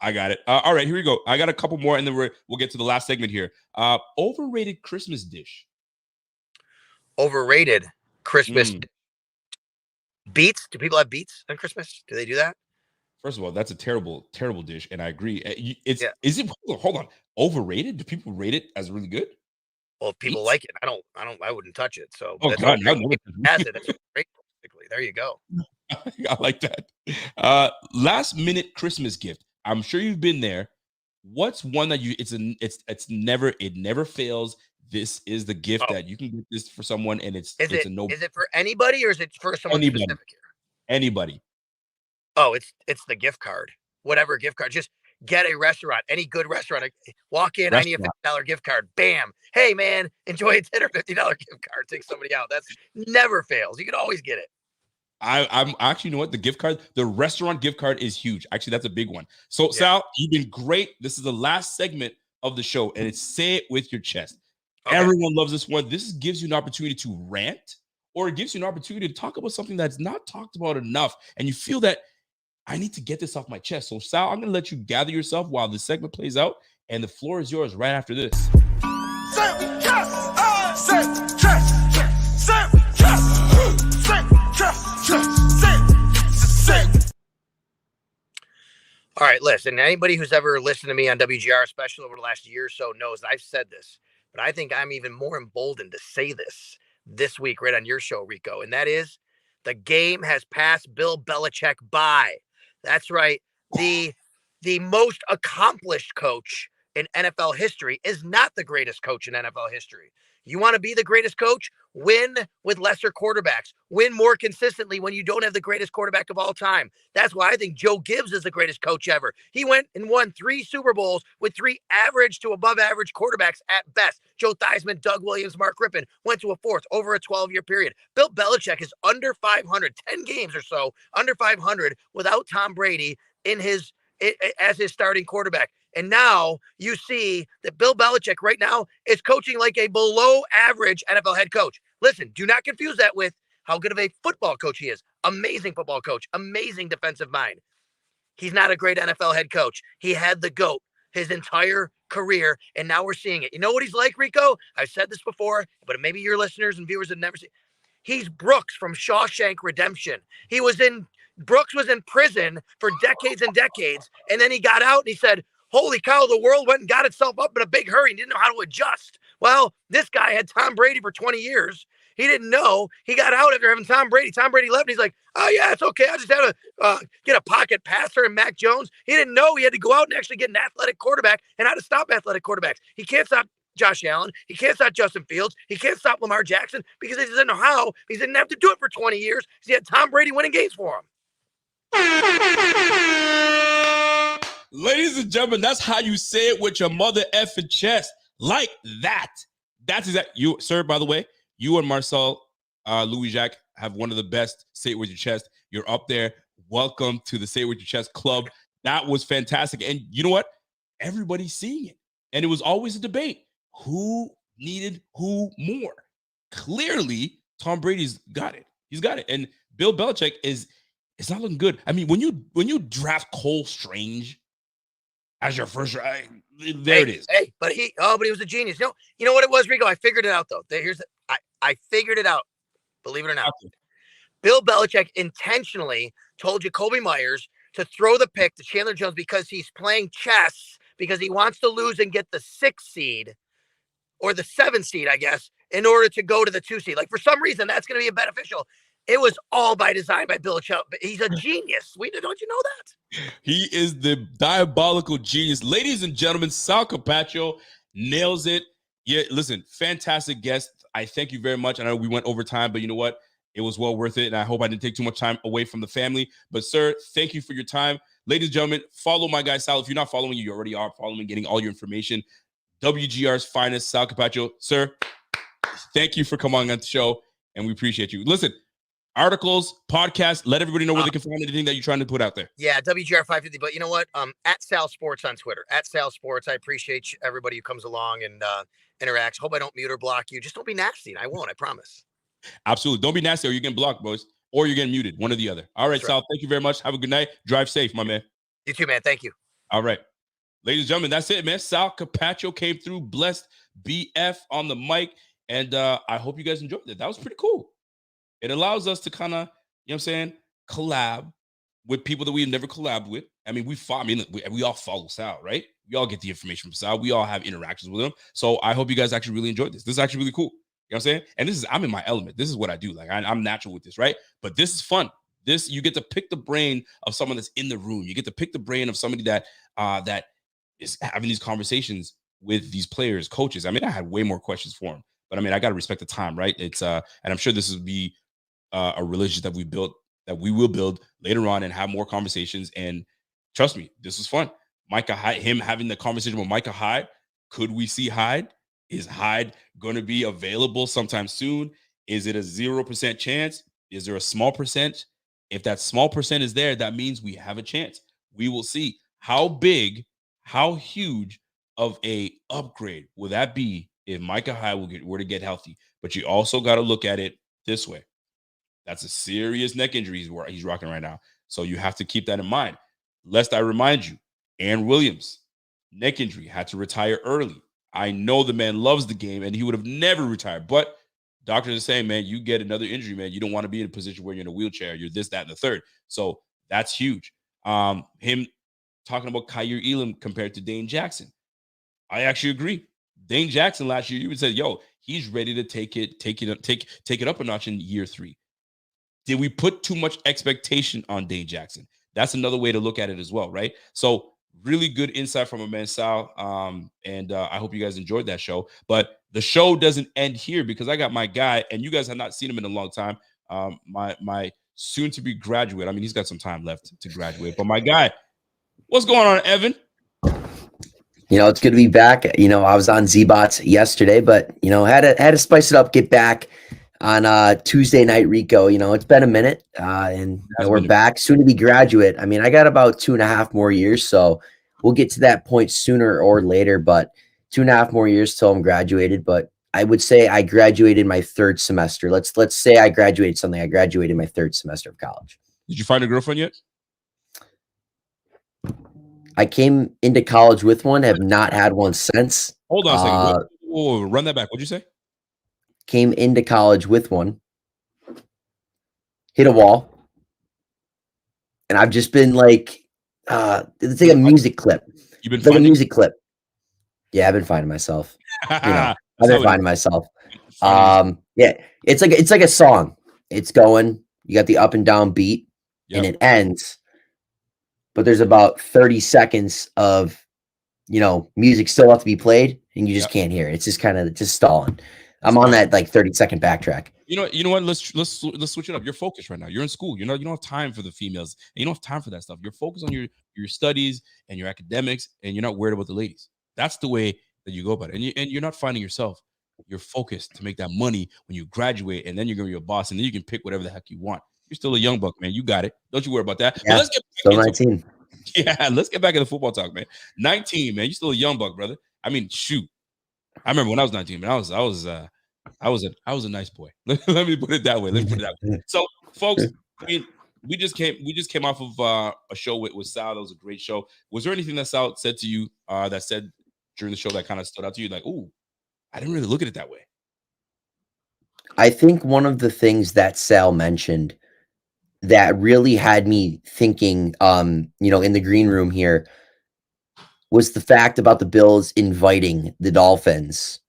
I got it. All right, here we go. I got a couple more, and then we'll get to the last segment here. Overrated Christmas dish. Overrated Christmas beets. Do people have beets on Christmas? Do they do that? First of all, that's a terrible, terrible dish, and I agree. Is it? Hold on. Overrated? Do people rate it as really good? Well, if people like it. I wouldn't touch it. So that's God, no, has it. It's great. There you go. I like that. Last minute Christmas gift. I'm sure you've been there. What's one that it never fails. This is the gift that you can get this for someone, and it's a no. Is it for anybody or is it for someone specific here? Anybody. Oh, it's the gift card. Whatever gift card. Just get a restaurant, any good restaurant. Walk in, I need a $50 gift card. Bam. Hey man, enjoy a dinner, $50 gift card. Take somebody out. That's never fails. You can always get it. I'm actually, you know what? The gift card, the restaurant gift card is huge. Actually, that's a big one. So, Sal, you've been great. This is the last segment of the show, and it's Say It With Your Chest. Okay. Everyone loves this one. This gives you an opportunity to rant, or it gives you an opportunity to talk about something that's not talked about enough, and you feel that I need to get this off my chest. So, Sal, I'm going to let you gather yourself while this segment plays out, and the floor is yours right after this. Say it with chest. Say it with chest. Say it with chest. Say it with chest. All right, listen, anybody who's ever listened to me on WGR, especially over the last year or so, knows that I've said this, but I think I'm even more emboldened to say this week right on your show, Rico, and that is the game has passed Bill Belichick by. That's right. The most accomplished coach in NFL history is not the greatest coach in NFL history. You want to be the greatest coach? Win with lesser quarterbacks. Win more consistently when you don't have the greatest quarterback of all time. That's why I think Joe Gibbs is the greatest coach ever. He went and won 3 Super Bowls with 3 average to above average quarterbacks at best. Joe Theismann, Doug Williams, Mark Rippon went to a 4th over a 12-year period. Bill Belichick is under 500, 10 games or so, under 500 without Tom Brady in his as his starting quarterback. And now you see that Bill Belichick right now is coaching like a below average NFL head coach. Listen, do not confuse that with how good of a football coach he is. Amazing football coach, amazing defensive mind. He's not a great NFL head coach. He had the GOAT his entire career, and now we're seeing it. You know what he's like, Rico? I've said this before, but maybe your listeners and viewers have never seen. He's Brooks from Shawshank Redemption. Brooks was in prison for decades and decades, and then he got out and he said, holy cow, the world went and got itself up in a big hurry and didn't know how to adjust. Well, this guy had Tom Brady for 20 years. He didn't know. He got out after having Tom Brady. Tom Brady left, and he's like, oh, yeah, it's okay. I just had to get a pocket passer and Mac Jones. He didn't know he had to go out and actually get an athletic quarterback and how to stop athletic quarterbacks. He can't stop Josh Allen. He can't stop Justin Fields. He can't stop Lamar Jackson because he doesn't know how. He didn't have to do it for 20 years. He had Tom Brady winning games for him. Ladies and gentlemen, that's how you say it with your mother effing chest. Like that. That's exactly you, sir, by the way. You and Marcel Louis Jacques have one of the best Say It With Your Chest. You're up there. Welcome to the Say It With Your Chest club. That was fantastic. And you know what? Everybody's seeing it. And it was always a debate. Who needed who more? Clearly, Tom Brady's got it. He's got it. And Bill Belichick is not looking good. I mean, when you draft Cole Strange as your first, there it is. Hey, but he was a genius. You know what it was, Rico? I figured it out though. I figured it out. Believe it or not. Okay. Bill Belichick intentionally told Jacoby Myers to throw the pick to Chandler Jones because he's playing chess, because he wants to lose and get the 6th seed or the 7th seed, I guess, in order to go to the 2 seed. Like for some reason, that's going to be beneficial. It was all by design by Bill Belichick. He's a genius. Don't you know that? He is the diabolical genius. Ladies and gentlemen, Sal Capaccio nails it. Yeah, listen, fantastic guest. I thank you very much. I know we went over time, but you know what? It was well worth it, and I hope I didn't take too much time away from the family. But, sir, thank you for your time. Ladies and gentlemen, follow my guy, Sal. If you're not following, you already are following, getting all your information. WGR's finest, Sal Capaccio. Sir, thank you for coming on the show, and we appreciate you. Listen, articles, podcasts, let everybody know where they can find anything that you're trying to put out there. Yeah, WGR 550. But you know what? At Sal Sports on Twitter. At Sal Sports. I appreciate everybody who comes along and interacts. Hope I don't mute or block you. Just don't be nasty. I won't. I promise. Absolutely. Don't be nasty or you're getting blocked, boys. Or you're getting muted. One or the other. All right, Sal. Thank you very much. Have a good night. Drive safe, my man. You too, man. Thank you. All right. Ladies and gentlemen, that's it, man. Sal Capaccio came through. Blessed BF on the mic. And I hope you guys enjoyed it. That was pretty cool. It allows us to kind of, you know what I'm saying, collab with people that we've never collabed with. I mean, we all follow Sal, right? We all get the information from Sal. We all have interactions with him. So I hope you guys actually really enjoyed this. This is actually really cool. You know what I'm saying? And I'm in my element. This is what I do. Like I'm natural with this, right? But this is fun. You get to pick the brain of someone that's in the room. You get to pick the brain of somebody that is having these conversations with these players, coaches. I mean, I had way more questions for him, but I mean, I got to respect the time, right? It's and I'm sure this will be a relationship that we will build later on and have more conversations. And trust me, this was fun. Micah Hyde, him having the conversation with Micah Hyde. Could we see Hyde? Is Hyde going to be available sometime soon? Is it a 0% chance? Is there a small percent? If that small percent is there, that means we have a chance. We will see how big, how huge of a upgrade will that be if Micah Hyde were to get healthy. But you also got to look at it this way. That's a serious neck injury he's rocking right now. So you have to keep that in mind. Lest I remind you, Aaron Williams, neck injury, had to retire early. I know the man loves the game and he would have never retired. But doctors are saying, man, you get another injury, man. You don't want to be in a position where you're in a wheelchair. You're this, that, and the third. So that's huge. Him talking about Kyer Elam compared to Dane Jackson. I actually agree. Dane Jackson last year, you would say, yo, he's ready to take it up a notch in year 3. Did we put too much expectation on Dane Jackson? That's another way to look at it as well, right? So really good insight from a man, Sal. And I hope you guys enjoyed that show. But the show doesn't end here because I got my guy, and you guys have not seen him in a long time. My soon-to-be graduate. I mean, he's got some time left to graduate. But my guy, what's going on, Evan? It's good to be back. I was on Z-Bots yesterday, but, had to spice it up, get back. on Tuesday night, Rico. It's been a minute, and we're been a- back. Soon to be graduate. I mean, I got about 2.5 more years, so we'll get to that point sooner or later. But 2.5 more years till I'm graduated. But I would say I graduated my third semester. Let's say I graduated something. I graduated my third semester of college. Did you find a girlfriend yet? I came into college with one. Have not had one since. Hold on a second. Whoa, run that back. What'd you say? Came into college with one. Hit a wall. And I've just been like, it's like a music clip. You've been It's like a music clip. Yeah, I've been finding myself. I've been finding myself. Yeah, it's like a song. It's going. You got the up and down beat, and it ends. But there's about 30 seconds of, music still left to be played, and you just can't hear it. It's just kind of just stalling. I'm on that like 30-second backtrack. You know what? Let's switch it up. You're focused right now. You're in school. You don't have time for the females. And you don't have time for that stuff. You're focused on your studies and your academics, and you're not worried about the ladies. That's the way that you go about it. And you're not finding yourself. You're focused to make that money when you graduate, and then you're gonna be a boss, and then you can pick whatever the heck you want. You're still a young buck, man. You got it. Don't you worry about that. Yeah, but let's get still 19. Yeah, let's get back into football talk, man. 19, man. You're still a young buck, brother. I mean, shoot. I remember when I was 19, man. I was a nice boy. Let me put it that way. So, folks, I mean, we just came off of a show with Sal. That was a great show. Was there anything that Sal said to you that said during the show that kind of stood out to you? Like, ooh, I didn't really look at it that way. I think one of the things that Sal mentioned that really had me thinking, in the green room here was the fact about the Bills inviting the Dolphins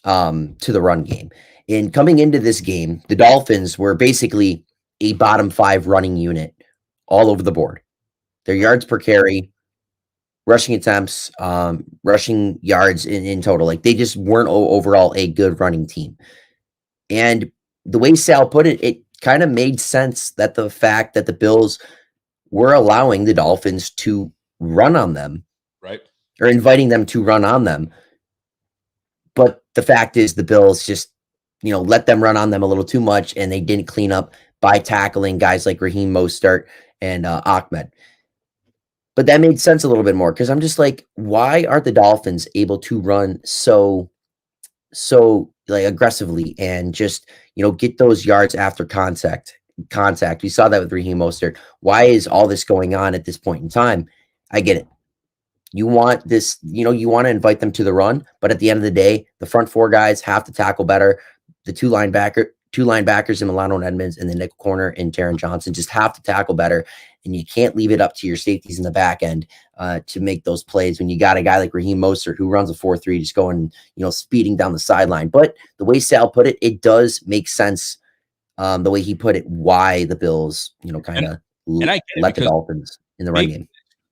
to the run game. And coming into this game, the Dolphins were basically a bottom 5 running unit all over the board. Their yards per carry, rushing attempts, rushing yards in total. Like they just weren't overall a good running team. And the way Sal put it, it kind of made sense that the fact that the Bills were allowing the Dolphins to run on them, right, or inviting them to run on them. But the fact is the Bills just, let them run on them a little too much, and they didn't clean up by tackling guys like Raheem Mostert and Ahmed. But that made sense a little bit more because I'm just like, why aren't the Dolphins able to run so like aggressively and just, get those yards after contact? We saw that with Raheem Mostert. Why is all this going on at this point in time? I get it. You want this, you want to invite them to the run, but at the end of the day, the front 4 guys have to tackle better. The two linebackers in Milano and Edmonds and the nickel corner in Taron Johnson just have to tackle better. And you can't leave it up to your safeties in the back end to make those plays when you got a guy like Raheem Mostert who runs a 4.3 just going, speeding down the sideline. But the way Sal put it, it does make sense the way he put it, why the Bills, kind of let the Dolphins in the run game.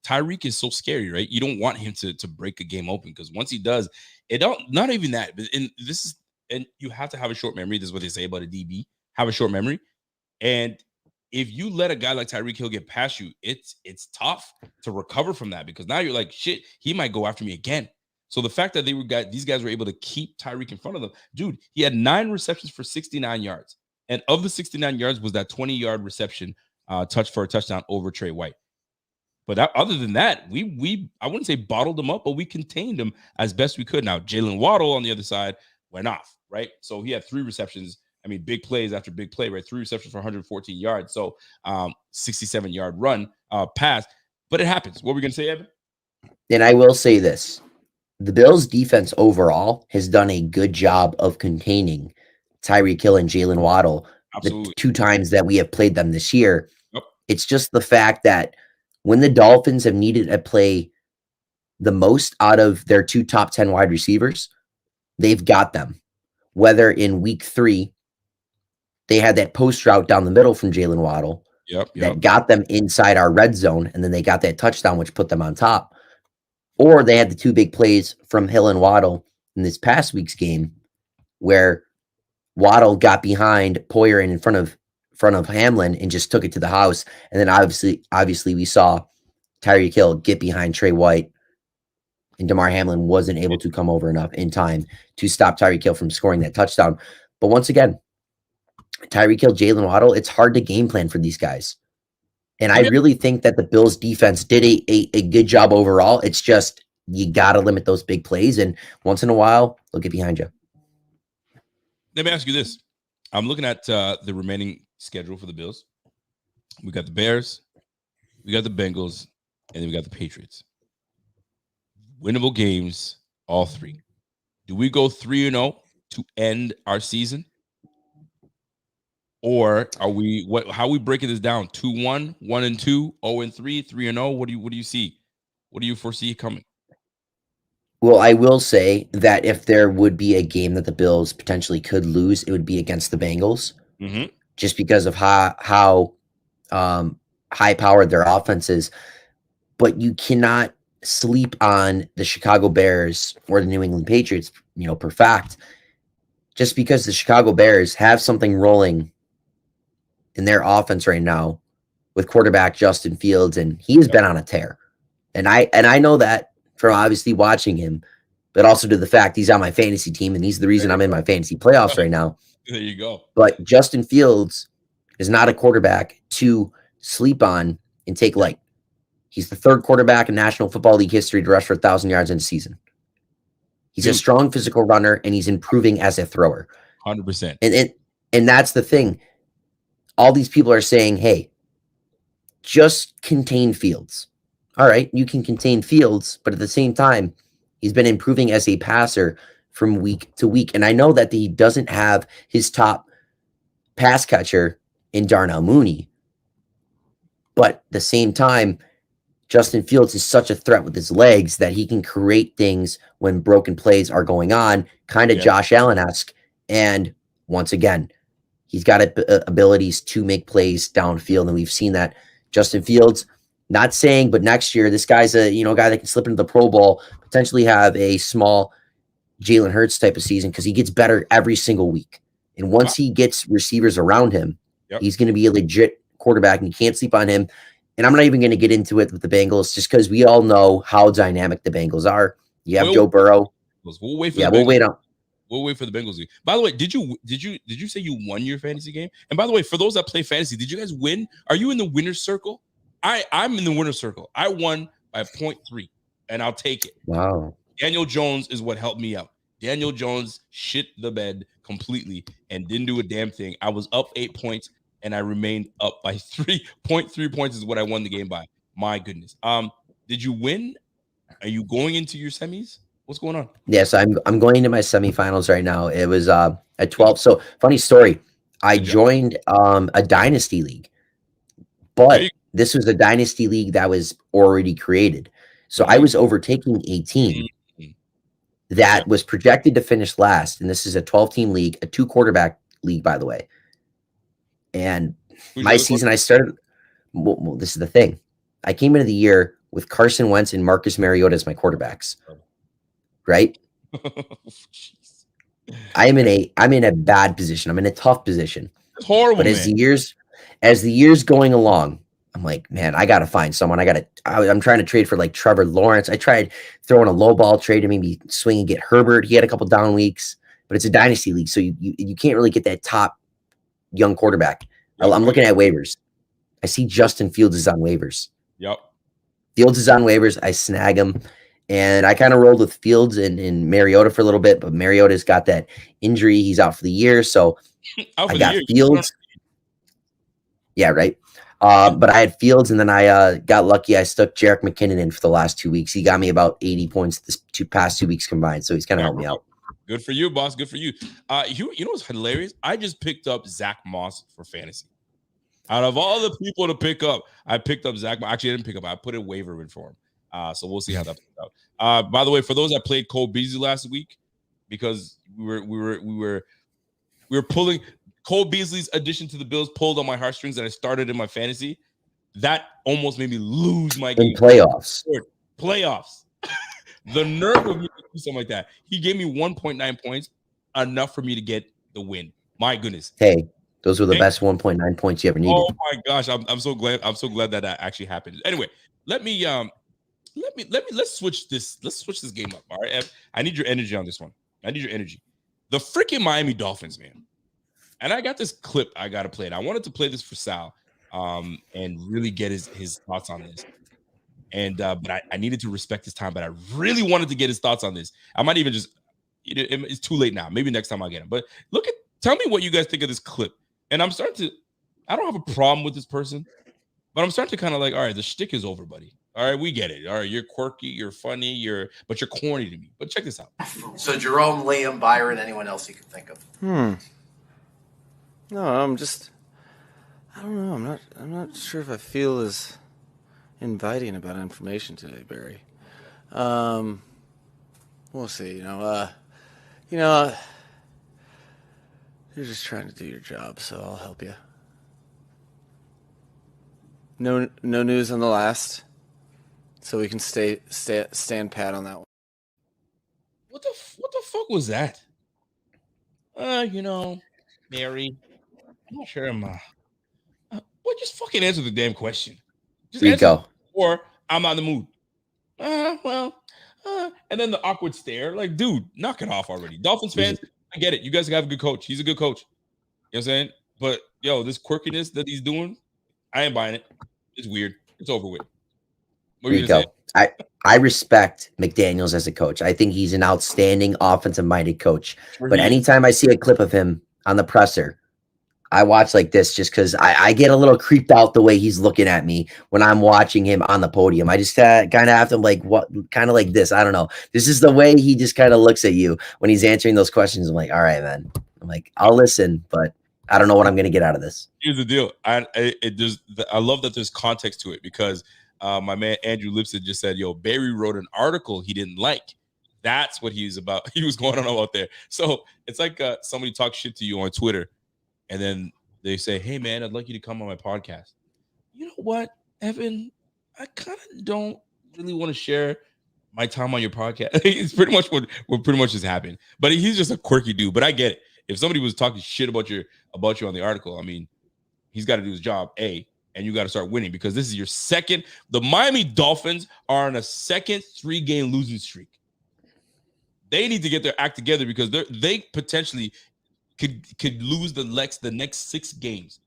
Tyreek is so scary, right? You don't want him to break a game open because once he does, not even that. But and you have to have a short memory. This is what they say about a DB. Have a short memory. And if you let a guy like Tyreek Hill get past you, it's tough to recover from that because now you're like, shit, he might go after me again. So the fact that these guys were able to keep Tyreek in front of them, dude, he had 9 receptions for 69 yards. And of the 69 yards was that 20-yard reception touch for a touchdown over Trey White. But other than that, I wouldn't say bottled them up, but we contained them as best we could. Now, Jalen Waddle on the other side went off, right? So he had 3 receptions. I mean, big plays after big play, right? 3 receptions for 114 yards. So 67-yard run pass. But it happens. What were we going to say, Evan? And I will say this. The Bills' defense overall has done a good job of containing Tyreek Hill and Jalen Waddle. Absolutely. The 2 times that we have played them this year. Yep. It's just the fact that when the Dolphins have needed to play the most out of their 2 top 10 wide receivers, they've got them. Whether in week 3, they had that post route down the middle from Jalen Waddle that got them inside our red zone, and then they got that touchdown, which put them on top. Or they had the 2 big plays from Hill and Waddle in this past week's game where Waddle got behind Poyer and in front of Hamlin and just took it to the house. And then obviously we saw Tyreek Hill get behind Trey White, and DeMar Hamlin wasn't able to come over enough in time to stop Tyreek Hill from scoring that touchdown. But once again, Tyreek Hill, Jalen Waddle, it's hard to game plan for these guys. And I really think that the Bills defense did a good job overall. It's just you got to limit those big plays. And once in a while, they'll get behind you. Let me ask you this. I'm looking at the remaining schedule for the Bills. We got the Bears, we got the Bengals, and then we got the Patriots. Winnable games, all three. Do we go 3-0 to end our season? Or are we how are we breaking this down? 2-1, 1-2, 0-3, 3-0? What do you see? What do you foresee coming? Well, I will say that if there would be a game that the Bills potentially could lose, it would be against the Bengals, just because of how high powered their offense is. But you cannot sleep on the Chicago Bears or the New England Patriots, per fact, just because the Chicago Bears have something rolling in their offense right now with quarterback Justin Fields, and he has been on a tear. And I know that from obviously watching him, but also to the fact he's on my fantasy team, and he's the reason I'm in my fantasy playoffs right now. There you go. But Justin Fields is not a quarterback to sleep on and take light. He's the third quarterback in National Football League history to rush for 1,000 yards in a season. He's a strong physical runner, and he's improving as a thrower. 100%. And that's the thing. All these people are saying, hey, just contain Fields. All right, you can contain Fields, but at the same time, he's been improving as a passer from week to week. And I know that he doesn't have his top pass catcher in Darnell Mooney. But at the same time, Justin Fields is such a threat with his legs that he can create things when broken plays are going on, kind of Josh Allen-esque. And once again, he's got abilities to make plays downfield, and we've seen that. Justin Fields, not saying, but next year, this guy's a guy that can slip into the Pro Bowl, potentially have a small Jalen Hurts type of season because he gets better every single week. And once he gets receivers around him, he's going to be a legit quarterback, and you can't sleep on him. And I'm not even going to get into it with the Bengals just because we all know how dynamic the Bengals are. You have Joe Burrow. We'll wait for we'll wait on. We'll wait for the Bengals. By the way, did you say you won your fantasy game? And by the way, for those that play fantasy, did you guys win? Are you in the winner's circle? I'm in the winner's circle. I won by 0.3, and I'll take it. Wow. Daniel Jones is what helped me out. Daniel Jones shit the bed completely and didn't do a damn thing. I was up 8 points, and I remained up by 3.3 points is what I won the game by. My goodness. Did you win? Are you going into your semis? What's going on? Yes, I'm going into my semifinals right now. It was at 12. So funny story. I joined a dynasty league, but this was a dynasty league that was already created. So I was overtaking a team that was projected to finish last. And this is a 12-team league, a 2-quarterback league, by the way. And my season, I started. Well, this is the thing. I came into the year with Carson Wentz and Marcus Mariota as my quarterbacks. Right? I'm in a bad position. I'm in a tough position. It's horrible. But as the years going along, I'm like, man, I gotta find someone. I'm trying to trade for like Trevor Lawrence. I tried throwing a low ball trade to maybe swing and get Herbert. He had a couple down weeks, but it's a dynasty league, so you can't really get that top young quarterback. I'm looking at waivers. I see Justin Fields is on waivers. Yep. Fields is on waivers. I snag him. And I kind of rolled with Fields and Mariota for a little bit, but Mariota's got that injury. He's out for the year. So I got Fields. Yeah, right. But I had Fields, and then I got lucky. I stuck Jerick McKinnon in for the last 2 weeks. He got me about 80 points this past 2 weeks combined. So he's kind of helped me out. Good for you, boss. Good for you. You know what's hilarious? I just picked up Zach Moss for fantasy. Out of all the people to pick up, I picked up Zach. Actually, I didn't pick up. I put a waiver in for him. So we'll see how that plays out. By the way, for those that played Cole Beasley last week, because we were pulling Cole Beasley's addition to the Bills pulled on my heartstrings that I started in my fantasy. That almost made me lose my game. In playoffs. The nerve of me to do something like that. He gave me 1.9 points, enough for me to get the win. My goodness. Hey, those were the best 1.9 points you ever needed. Oh my gosh, I'm so glad. I'm so glad that actually happened. Anyway, let's switch this. Let's switch this game up. All right, Ev, I need your energy on this one. I need your energy. The freaking Miami Dolphins, man. And I got this clip I got to play it. I wanted to play this for Sal and really get his thoughts on this. And but I needed to respect his time, but I really wanted to get his thoughts on this. I might even just it's too late now. Maybe next time I'll get him. But tell me what you guys think of this clip. And I'm starting to I don't have a problem with this person, but I'm starting to kind of like, all right, the shtick is over, buddy. All right, we get it. All right, you're quirky, you're funny, but you're corny to me. But check this out. So Jerome, Liam, Byron, anyone else you can think of? No, I don't know. I'm not sure if I feel as inviting about information today, Barry. We'll see. You're just trying to do your job, so I'll help you. No news on the last, so we can stand pat on that one. What the fuck was that? Mary, I'm not sure I'm just fucking answer the damn question. Just Rico. Or I'm on the mood. And then the awkward stare. Like, dude, knock it off already. Dolphins fans, I get it. You guys have a good coach. He's a good coach. You know what I'm saying? But yo, this quirkiness that he's doing, I ain't buying it. It's weird. It's over with. Rico, I respect McDaniels as a coach. I think he's an outstanding offensive-minded coach. But anytime I see a clip of him on the presser, I watch like this just because I get a little creeped out the way he's looking at me when I'm watching him on the podium. I just kind of have to like kind of like this. I don't know. This is the way he just kind of looks at you when he's answering those questions. I'm like, all right, man. I'm like, I'll listen, but I don't know what I'm going to get out of this. Here's the deal. I love that there's context to it because my man Andrew Lipson just said, yo, Barry wrote an article he didn't like. That's what he was about. He was going on out there. So it's like somebody talks shit to you on Twitter. And then they say, hey, man, I'd like you to come on my podcast. You know what, Evan? I kind of don't really want to share my time on your podcast. It's pretty much what pretty much has happened. But he's just a quirky dude. But I get it. If somebody was talking shit about you on the article, I mean, he's got to do his job, A, and you got to start winning because this is your second. The Miami Dolphins are on a second 3-game losing streak. They need to get their act together because they potentially could lose the next 6 games.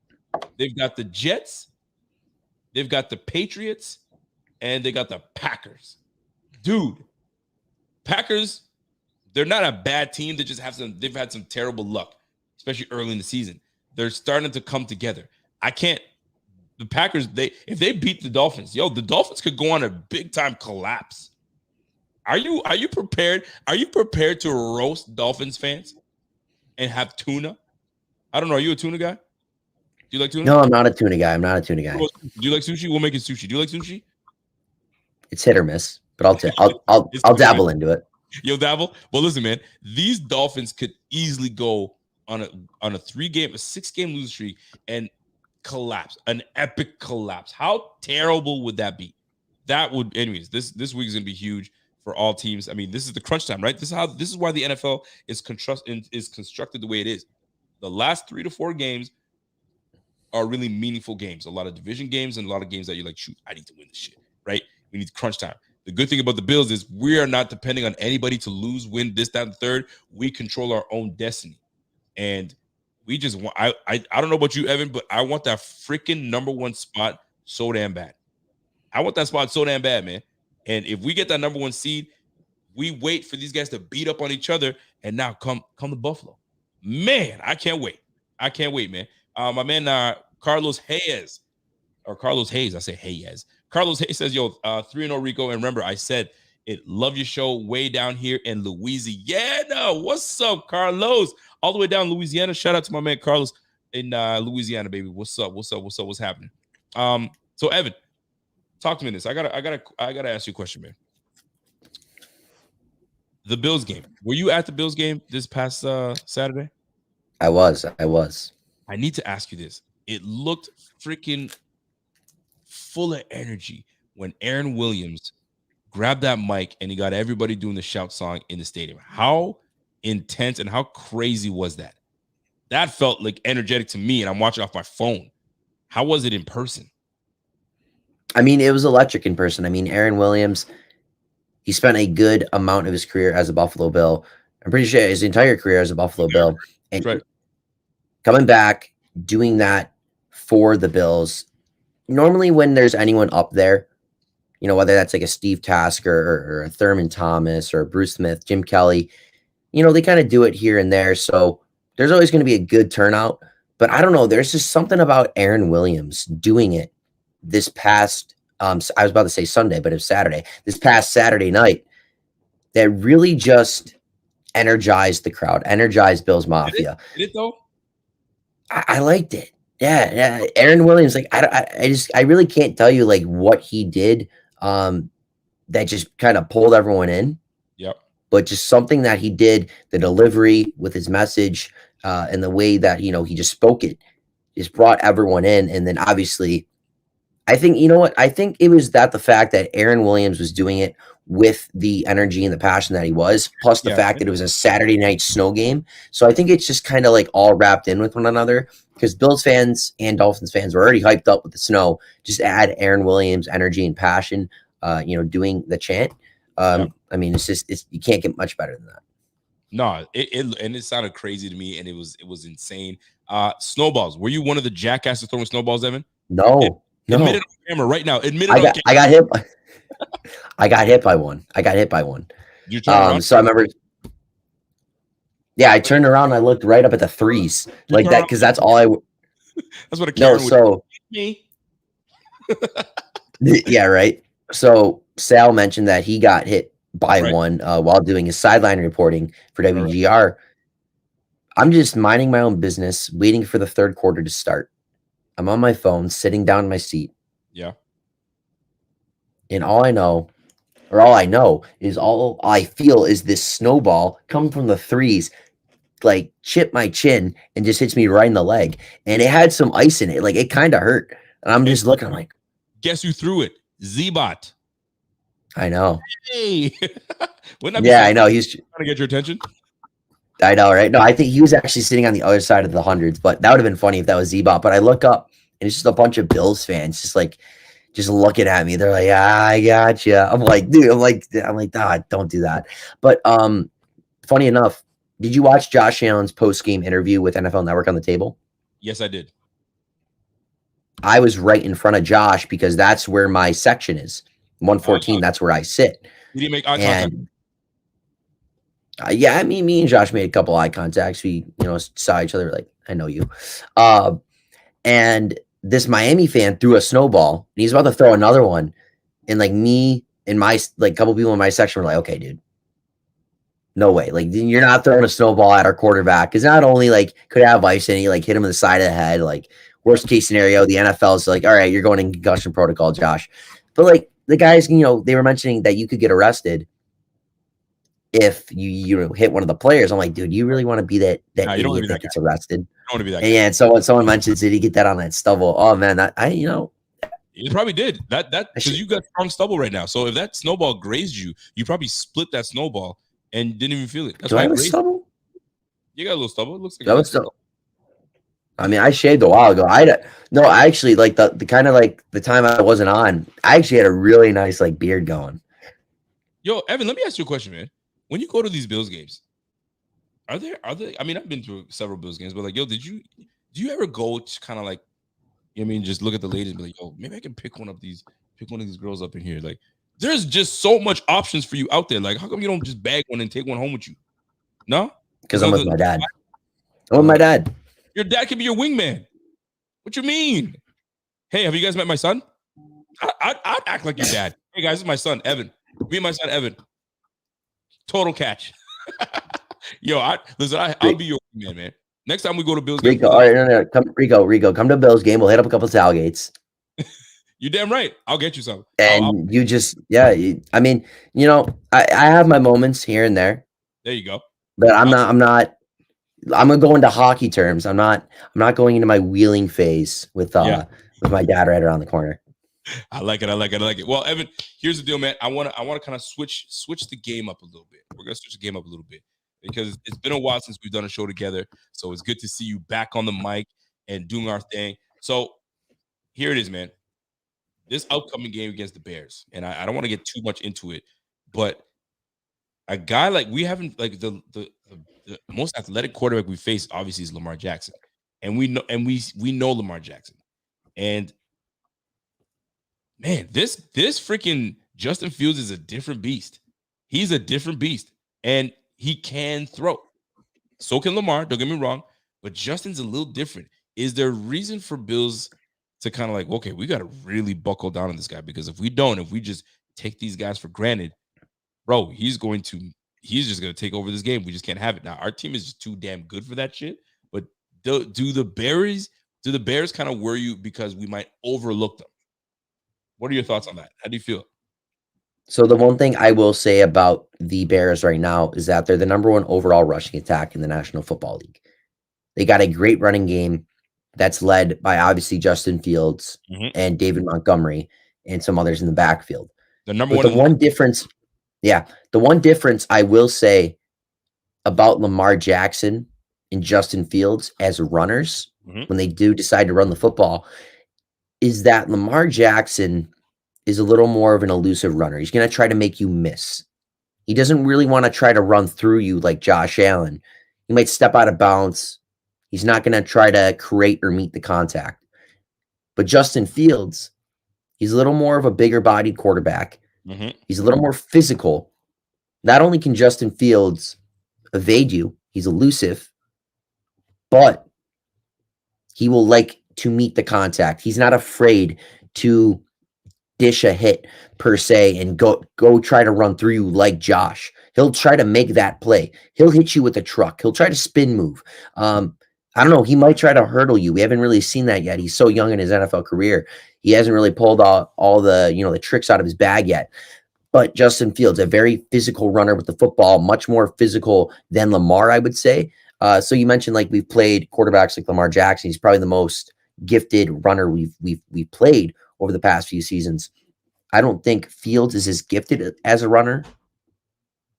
They've got the Jets, they've got the Patriots, and they got the Packers. Dude, Packers, they're not a bad team. They've had some terrible luck, especially early in the season. They're starting to come together. The Packers, if they beat the Dolphins, the Dolphins could go on a big time collapse. Are you prepared? Are you prepared to roast Dolphins fans? And have tuna? I don't know. Are you a tuna guy? Do you like tuna? No, I'm not a tuna guy. Do you like sushi? We'll make it sushi. Do you like sushi? It's hit or miss, but I'll dabble into it. You'll dabble? Well, listen, man. These Dolphins could easily go on a 6-game losing streak and collapse, an epic collapse. How terrible would that be? That would, anyways. This week is gonna be huge for all teams. I mean, this is the crunch time, right? This is why the NFL is constructed the way it is. The last 3 to 4 games are really meaningful games. A lot of division games and a lot of games that you're like, shoot, I need to win this shit, right? We need crunch time. The good thing about the Bills is we are not depending on anybody to lose, win, this, that, and the third. We control our own destiny. And we just want, I don't know about you, Evan, but I want that freaking number 1 spot so damn bad. I want that spot so damn bad, man. And if we get that number 1 seed, we wait for these guys to beat up on each other, and now come to Buffalo. Man, I can't wait. Man. My man Carlos Hayes. I say Hayes. Carlos Hayes says, yo, 3-0 Rico. And remember, I said it. Love your show way down here in Louisiana. What's up, Carlos? All the way down Louisiana. Shout out to my man Carlos in Louisiana, baby. What's up? What's happening? So Evan, talk to me this. I gotta ask you a question, man. The Bills game. Were you at the Bills game this past Saturday? I was. I need to ask you this. It looked freaking full of energy when Aaron Williams grabbed that mic and he got everybody doing the shout song in the stadium. How intense and how crazy was that? That felt like energetic to me, and I'm watching off my phone. How was it in person? I mean, it was electric in person. I mean, Aaron Williams, he spent a good amount of his career as a Buffalo Bill. I'm pretty sure his entire career as a Buffalo Bill. And right. coming back, doing that for the Bills. Normally, when there's anyone up there, whether that's like a Steve Tasker or a Thurman Thomas or a Bruce Smith, Jim Kelly, they kind of do it here and there. So there's always going to be a good turnout. But I don't know. There's just something about Aaron Williams doing it this past, I was about to say Sunday, but it's Saturday, this past Saturday night that really just energized the crowd, energized Bills Mafia. Did it though? I liked it. Yeah. Aaron Williams, like I really can't tell you like what he did that just kind of pulled everyone in. Yep. But just something that he did, the delivery with his message and the way that he just spoke it, just brought everyone in. And then obviously, I think I think it was the fact that Aaron Williams was doing it with the energy and the passion that he was, plus the fact that it was a Saturday night snow game. So I think it's just kind of like all wrapped in with one another, because Bills fans and Dolphins fans were already hyped up with the snow. Just add Aaron Williams' energy and passion, doing the chant. I mean, it's you can't get much better than that. No, it sounded crazy to me, and it was insane. Snowballs. Were you one of the jackasses throwing snowballs, Evan? No. Admit it on camera right now. Admit it. I got hit. I got hit by one. You turn around? So I remember. Yeah, I turned around and I looked right up at the threes like that, because that's all I. That's what a Karen would me. Yeah, right. So Sal mentioned that he got hit by one while doing his sideline reporting for WGR. Right. I'm just minding my own business, waiting for the third quarter to start. I'm on my phone, sitting down in my seat. Yeah. And all I know is all I feel is this snowball coming from the threes, like chip my chin and just hits me right in the leg. And it had some ice in it. Like it kind of hurt. And I'm just looking, I'm like, guess who threw it? Z-Bot. I know. Hey. I know. He's trying to get your attention. I know, right? No, I think he was actually sitting on the other side of the hundreds, but that would have been funny if that was Z-Bot. But I look up and it's just a bunch of Bills fans just looking at me. They're like, I got you. I'm like, dude, I'm like, don't do that. But funny enough, did you watch Josh Allen's post-game interview with NFL Network on the table? Yes, I did. I was right in front of Josh because that's where my section is. 114, that's where I sit. You didn't make eye contact? Yeah, I mean, me and Josh made a couple eye contacts. We, saw each other like, I know you. And this Miami fan threw a snowball, and he's about to throw another one. And like me and my couple people in my section were like, okay, dude, no way. Like, you're not throwing a snowball at our quarterback, because not only could have ice in it, hit him in the side of the head. Worst case scenario, the NFL is like, all right, you're going in concussion protocol, Josh. But the guys, they were mentioning that you could get arrested if you hit one of the players. I'm like, dude, you really want to be that idiot that gets arrested? I want to be that guy. Yeah, and someone mentions, did he get that on that stubble? Oh man, you probably did that because you got strong stubble right now. So if that snowball grazed you, you probably split that snowball and didn't even feel it. That's why I have a stubble. You got a little stubble. It looks like I mean, I shaved a while ago. I actually the kind of the time I wasn't on, I actually had a really nice beard going. Yo, Evan, let me ask you a question, man. When you go to these Bills games, are there? I mean, I've been to several Bills games, but do you ever go to kind of just look at the ladies and be like, yo, maybe I can pick one of these girls up in here. There's just so much options for you out there. How come you don't just bag one and take one home with you? No? Because I'm with my dad. I'm with my dad. Your dad can be your wingman. What you mean? Hey, have you guys met my son? I'd act like your dad. Hey guys, this is my son, Evan. Me and my son, Evan. Total catch. Yo, I'll be your man. Next time we go to Bills game. Rico, all right, no. Rico, come to Bills game. We'll hit up a couple of tailgates. You're damn right. I'll get you some. And you just, I mean, I have my moments here and there. There you go. But I'm gonna go into hockey terms. I'm not going into my wheeling phase with my dad right around the corner. I like it. Well, Evan, here's the deal, man. I want to kind of switch the game up a little bit. We're gonna switch the game up a little bit because it's been a while since we've done a show together. So it's good to see you back on the mic and doing our thing. So here it is, man. This upcoming game against the Bears, and I don't want to get too much into it, but a guy we haven't the most athletic quarterback we faced obviously is Lamar Jackson. and we know Lamar Jackson. And man, this freaking Justin Fields is a different beast. He's a different beast, and he can throw. So can Lamar. Don't get me wrong, but Justin's a little different. Is there a reason for Bills to kind of like, okay, we got to really buckle down on this guy, because if we just take these guys for granted, bro, he's just going to take over this game. We just can't have it. Now, our team is just too damn good for that shit. But do the Bears kind of worry you because we might overlook them? What are your thoughts on that? How do you feel? So the one thing I will say about the Bears right now is that they're the number 1 overall rushing attack in the National Football League. They got a great running game that's led by obviously Justin Fields and David Montgomery and some others in the backfield. The number but one. The one difference I will say about Lamar Jackson and Justin Fields as runners, when they do decide to run the football, is that Lamar Jackson is a little more of an elusive runner. He's going to try to make you miss. He doesn't really want to try to run through you like Josh Allen. He might step out of bounds. He's not going to try to create or meet the contact. But Justin Fields, he's a little more of a bigger bodied quarterback. He's a little more physical. Not only can Justin Fields evade you, he's elusive, but he will like to meet the contact. He's not afraid to dish a hit per se and go try to run through you like Josh. He'll try to make that play. He'll hit you with a truck. He'll try to spin move. I don't know. He might try to hurdle you. We haven't really seen that yet. He's so young in his NFL career. He hasn't really pulled all the, the tricks out of his bag yet. But Justin Fields, a very physical runner with the football, much more physical than Lamar, I would say. So you mentioned like we've played quarterbacks like Lamar Jackson. He's probably the most gifted runner we've played over the past few seasons. I don't think Fields is as gifted as a runner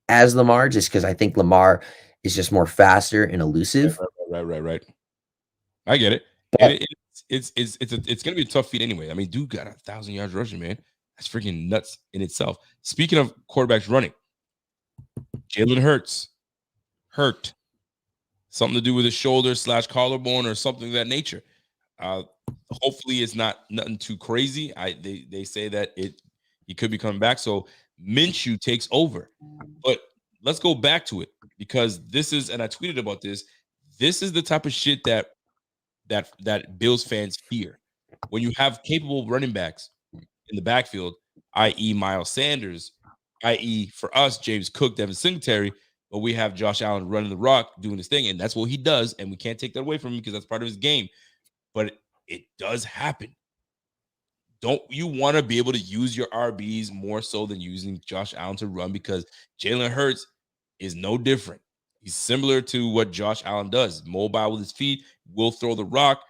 as Lamar, just because I think Lamar is just more faster and elusive. Right. I get it. But, it's gonna be a tough feat anyway. I mean, dude got 1,000 yards rushing, man. That's freaking nuts in itself. Speaking of quarterbacks running, Jalen Hurts hurt. Something to do with his shoulder / collarbone or something of that nature. Hopefully it's nothing too crazy. They say that he could be coming back. So Minshew takes over. But let's go back to it, because this is, and I tweeted about this. This is the type of shit that Bills fans fear. When you have capable running backs in the backfield, i.e. Miles Sanders, i.e. for us, James Cook, Devin Singletary, but we have Josh Allen running the rock, doing his thing, and that's what he does, and we can't take that away from him because that's part of his game. But it does happen. Don't you want to be able to use your RBs more so than using Josh Allen to run? Because Jalen Hurts is no different. He's similar to what Josh Allen does. Mobile with his feet, will throw the rock,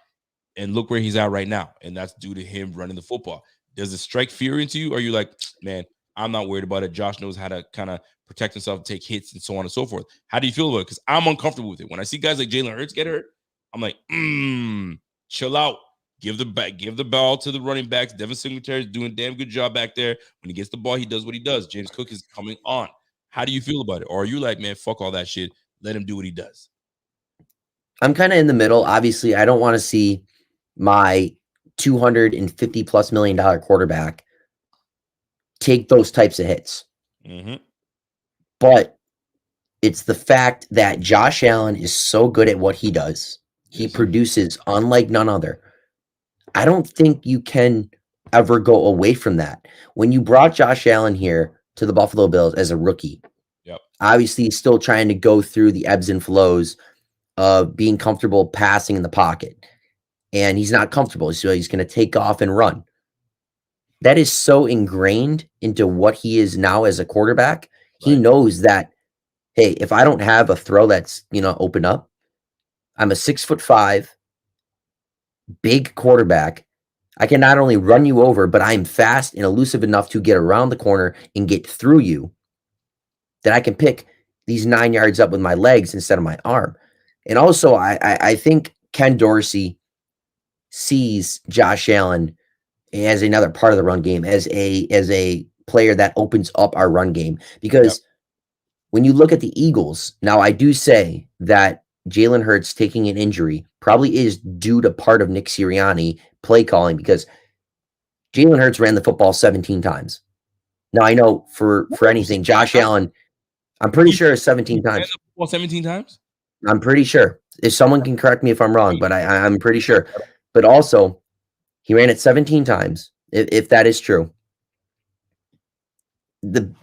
and look where he's at right now. And that's due to him running the football. Does it strike fear into you? Or are you like, man, I'm not worried about it. Josh knows how to kind of protect himself, take hits, and so on and so forth. How do you feel about it? Because I'm uncomfortable with it. When I see guys like Jalen Hurts get hurt, I'm like, chill out. Give the ball to the running backs. Devin Singletary is doing a damn good job back there. When he gets the ball, he does what he does. James Cook is coming on. How do you feel about it? Or are you like, man, fuck all that shit. Let him do what he does? I'm kind of in the middle. Obviously, I don't want to see my $250+ million quarterback take those types of hits. But it's the fact that Josh Allen is so good at what he does. He produces unlike none other. I don't think you can ever go away from that. When you brought Josh Allen here to the Buffalo Bills as a rookie, obviously he's still trying to go through the ebbs and flows of being comfortable passing in the pocket. And he's not comfortable, so he's going to take off and run. That is so ingrained into what he is now as a quarterback. He knows that, hey, if I don't have a throw that's, open up, I'm a 6'5" big quarterback. I can not only run you over, but I'm fast and elusive enough to get around the corner and get through you, that I can pick these 9 yards up with my legs instead of my arm. And also, I think Ken Dorsey sees Josh Allen as another part of the run game, as a player that opens up our run game. Because when you look at the Eagles, now I do say that Jalen Hurts taking an injury probably is due to part of Nick Sirianni play calling, because Jalen Hurts ran the football 17 times. Now, I know for anything, Josh Allen, I'm pretty sure is 17 times. Well, 17 times? I'm pretty sure. If someone can correct me if I'm wrong, but I'm pretty sure. But also, he ran it 17 times, if that is true. The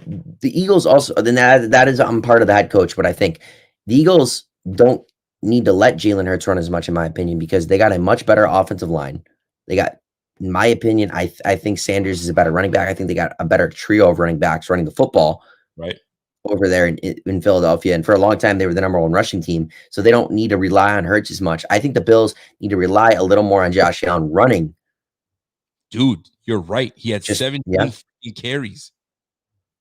Eagles also, then that is, I'm part of the head coach, but I think the Eagles don't need to let Jalen Hurts run as much, in my opinion, because they got a much better offensive line. They got, in my opinion, I think Sanders is a better running back. I think they got a better trio of running backs running the football Right. over there in Philadelphia. And for a long time, they were the number one rushing team. So they don't need to rely on Hurts as much. I think the Bills need to rely a little more on Josh Allen running. Dude, you're right. He had 17 carries.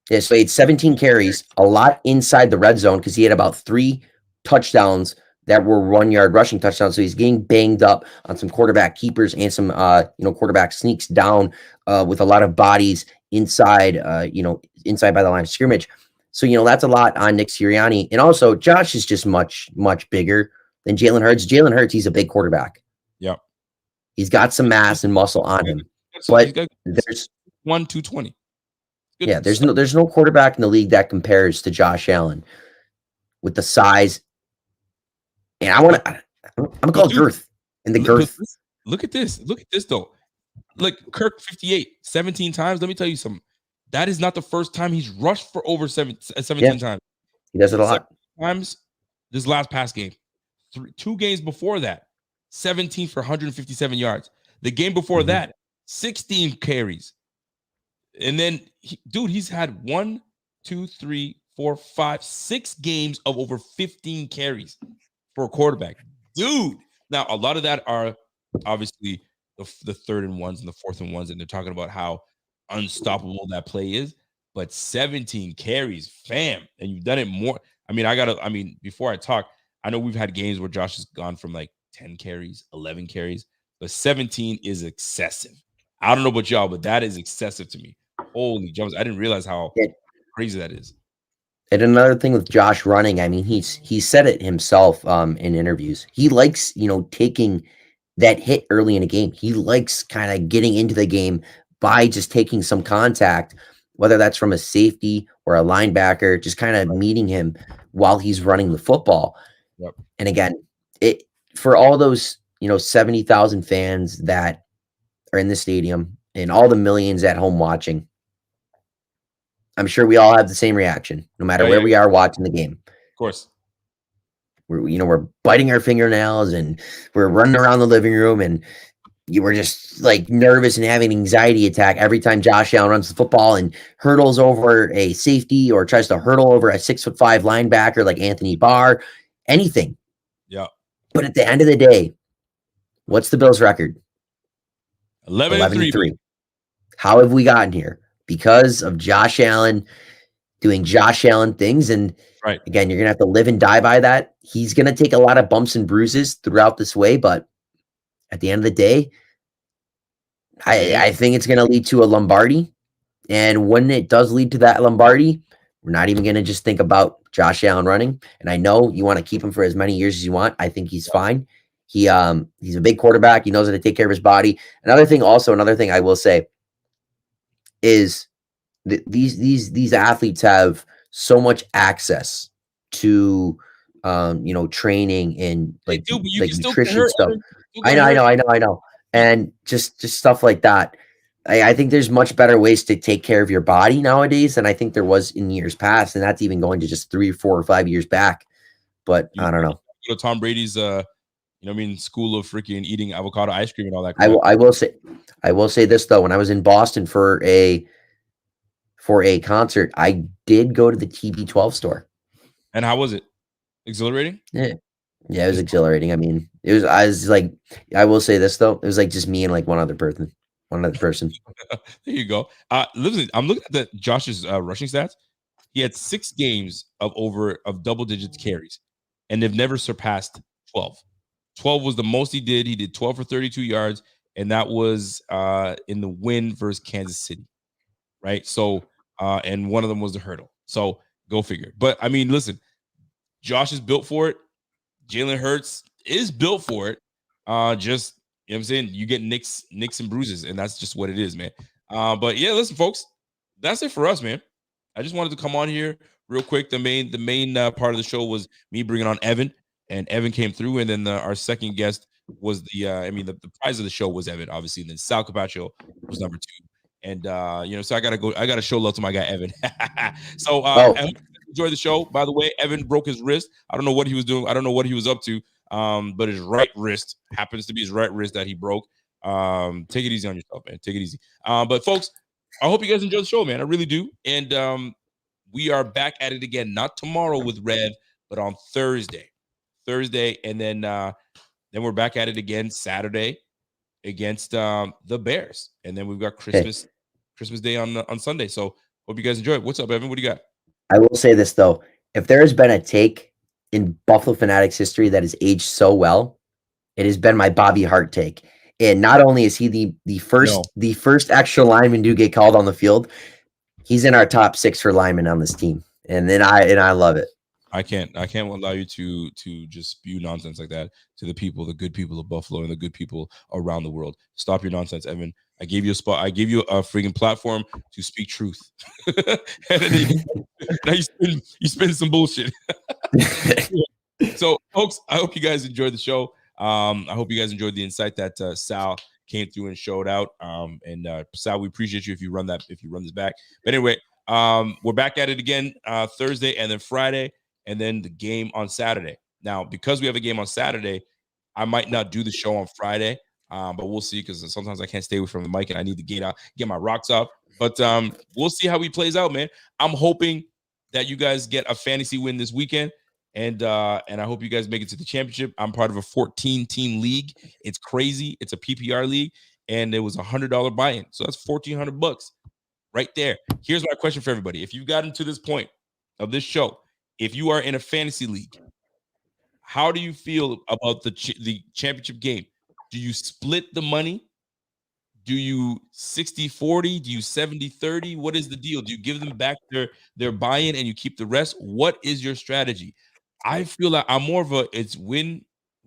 Yeah, so he had 17 carries, a lot inside the red zone, because he had about 3 touchdowns that were 1-yard rushing touchdowns. So he's getting banged up on some quarterback keepers and some quarterback sneaks down with a lot of bodies inside inside by the line of scrimmage. So that's a lot on Nick Sirianni. And also, Josh is just much, much bigger than Jalen Hurts. Jalen Hurts, he's a big quarterback. Yep. He's got some mass and muscle on him. But But there's 220. Yeah, there's no quarterback in the league that compares to Josh Allen with the size. And I'm gonna call girth and the girth. Look at this. Look at this though. Like Kirk 58, 17 times. Let me tell you something. That is not the first time he's rushed for over 17 times. He does it a lot. Times this last past game. 2 games before that, 17 for 157 yards. The game before that, 16 carries. And then, he's had 1, 2, 3, 4, 5, 6 games of over 15 carries for a quarterback. Dude. Now, a lot of that are obviously the 3rd and 1s and the 4th and 1s, and they're talking about how unstoppable that play is. But 17 carries, fam, and you've done it more. Before I talk, I know we've had games where Josh has gone from like 10 carries, 11 carries, but 17 is excessive. I don't know about y'all, but that is excessive to me. Holy jumps. I didn't realize how crazy that is. And another thing with Josh running, I mean, he said it himself in interviews. He likes, taking that hit early in a game. He likes kind of getting into the game by just taking some contact, whether that's from a safety or a linebacker, just kind of meeting him while he's running the football. Yep. And again, for all those, 70,000 fans that are in the stadium and all the millions at home watching, I'm sure we all have the same reaction, no matter where we are watching the game. Of course. We're biting our fingernails and we're running around the living room, and we're just like nervous and having an anxiety attack every time Josh Allen runs the football and hurdles over a safety or tries to hurdle over a 6'5" linebacker like Anthony Barr, anything. Yeah. But at the end of the day, what's the Bills' record? 11-3. How have we gotten here? Because of Josh Allen doing Josh Allen things. And again, you're going to have to live and die by that. He's going to take a lot of bumps and bruises throughout this way, but at the end of the day, I think it's going to lead to a Lombardi. And when it does lead to that Lombardi, we're not even going to just think about Josh Allen running. And I know you want to keep him for as many years as you want. I think he's fine. He's a big quarterback. He knows how to take care of his body. Another thing I will say is that these athletes have so much access to training and like nutrition stuff. I know. And just stuff like that. I think there's much better ways to take care of your body nowadays than I think there was in years past. And that's even going to just 3 or 4 or 5 years back. But I don't know. Tom Brady's school of freaking eating avocado ice cream and all that. I will say this though. When I was in Boston for a concert, I did go to the TB12 store. And how was it? Exhilarating? Yeah, it was exhilarating. I mean, I will say this though. It was like just me and like one other person. There you go. Listen, I'm looking at Josh's rushing stats. He had 6 games of double digits carries, and they've never surpassed 12. 12 was the most he did. He did 12 for 32 yards, and that was in the win versus Kansas City, right? So, and one of them was the hurdle. So go figure. But I mean, listen, Josh is built for it. Jalen Hurts is built for it. Just you know what I'm saying, you get nicks and bruises, and that's just what it is, man. But yeah, listen, folks, that's it for us, man. I just wanted to come on here real quick. The main part of the show was me bringing on Evan, and Evan came through, and then our second guest was the prize of the show was Evan, obviously, and then Sal Capaccio was number 2. And so I gotta show love to my guy Evan. So I hope you enjoy the show. By the way, Evan broke his wrist. I don't know what he was doing. I don't know what he was up to. But his right wrist happens to be his right wrist that he broke. Take it easy on yourself, man. Take it easy. But folks, I hope you guys enjoy the show, man. I really do. And we are back at it again, not tomorrow with Rev, but on Thursday, and then we're back at it again Saturday against the Bears, and then we've got Christmas Day on Sunday. So hope you guys enjoy it. What's up, Evan? What do you got? I will say this though: if there has been a take in Buffalo Fanatics history that has aged so well, it has been my Bobby Hart take. And not only is he the first extra lineman to get called on the field, he's in our top 6 for linemen on this team, and I love it. I can't allow you to just spew nonsense like that to the good people of Buffalo and the good people around the world. Stop your nonsense, Evan. I gave you a spot. I gave you a freaking platform to speak truth. And then now you spin some bullshit. So, folks, I hope you guys enjoyed the show. I hope you guys enjoyed the insight that Sal came through and showed out. And Sal, we appreciate you if you run this back. But anyway, we're back at it again Thursday and then Friday, and then the game on Saturday. Now, because we have a game on Saturday, I might not do the show on Friday, but we'll see, because sometimes I can't stay away from the mic and I need to get my rocks off. But we'll see how he plays out, man. I'm hoping that you guys get a fantasy win this weekend. And I hope you guys make it to the championship. I'm part of a 14-team league. It's crazy. It's a PPR league, and it was $100 buy-in. So that's $1,400 right there. Here's my question for everybody. If you've gotten to this point of this show, if you are in a fantasy league, how do you feel about the championship game? Do you split the money? Do you 60-40? Do you 70-30? What is the deal? Do you give them back their buy-in and you keep the rest? What is your strategy? I feel like I'm more of it's winning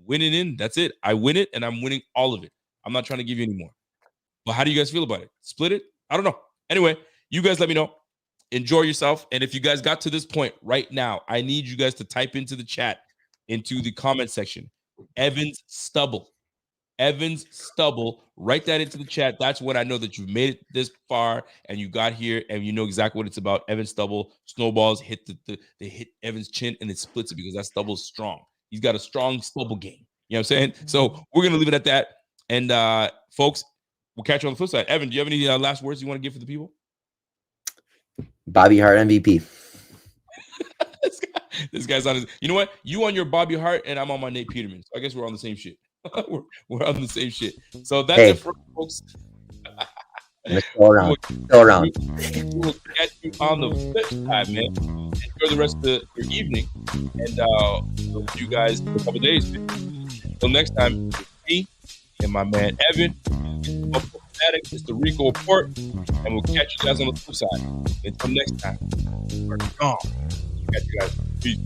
in. That's it. I win it and I'm winning all of it. I'm not trying to give you any more. But how do you guys feel about it? Split it? I don't know. Anyway, you guys let me know. Enjoy yourself. And if you guys got to this point right now, I need you guys to type into the chat, into the comment section, Evans Stubble. Write that into the chat. That's when I know that you've made it this far and you got here and you know exactly what it's about. Evan Stubble, snowballs hit they hit Evan's chin and it splits it, because that Stubble's strong. He's got a strong Stubble game. You know what I'm saying? So we're gonna leave it at that. And folks, we'll catch you on the flip side. Evan, do you have any last words you want to give for the people? Bobby Hart MVP. This guy's on his. You know what? You on your Bobby Hart and I'm on my Nate Peterman. So I guess we're on the same shit. we're on the same shit. So that's it for folks. Go around. We'll catch you on the flip side, man. Enjoy the rest of your evening, and we'll see you guys in a couple days. Until next time, me and my man Evan, it's the Rico Report, and we'll catch you guys on the flip side. Until next time, we're gone. Catch you guys. Peace.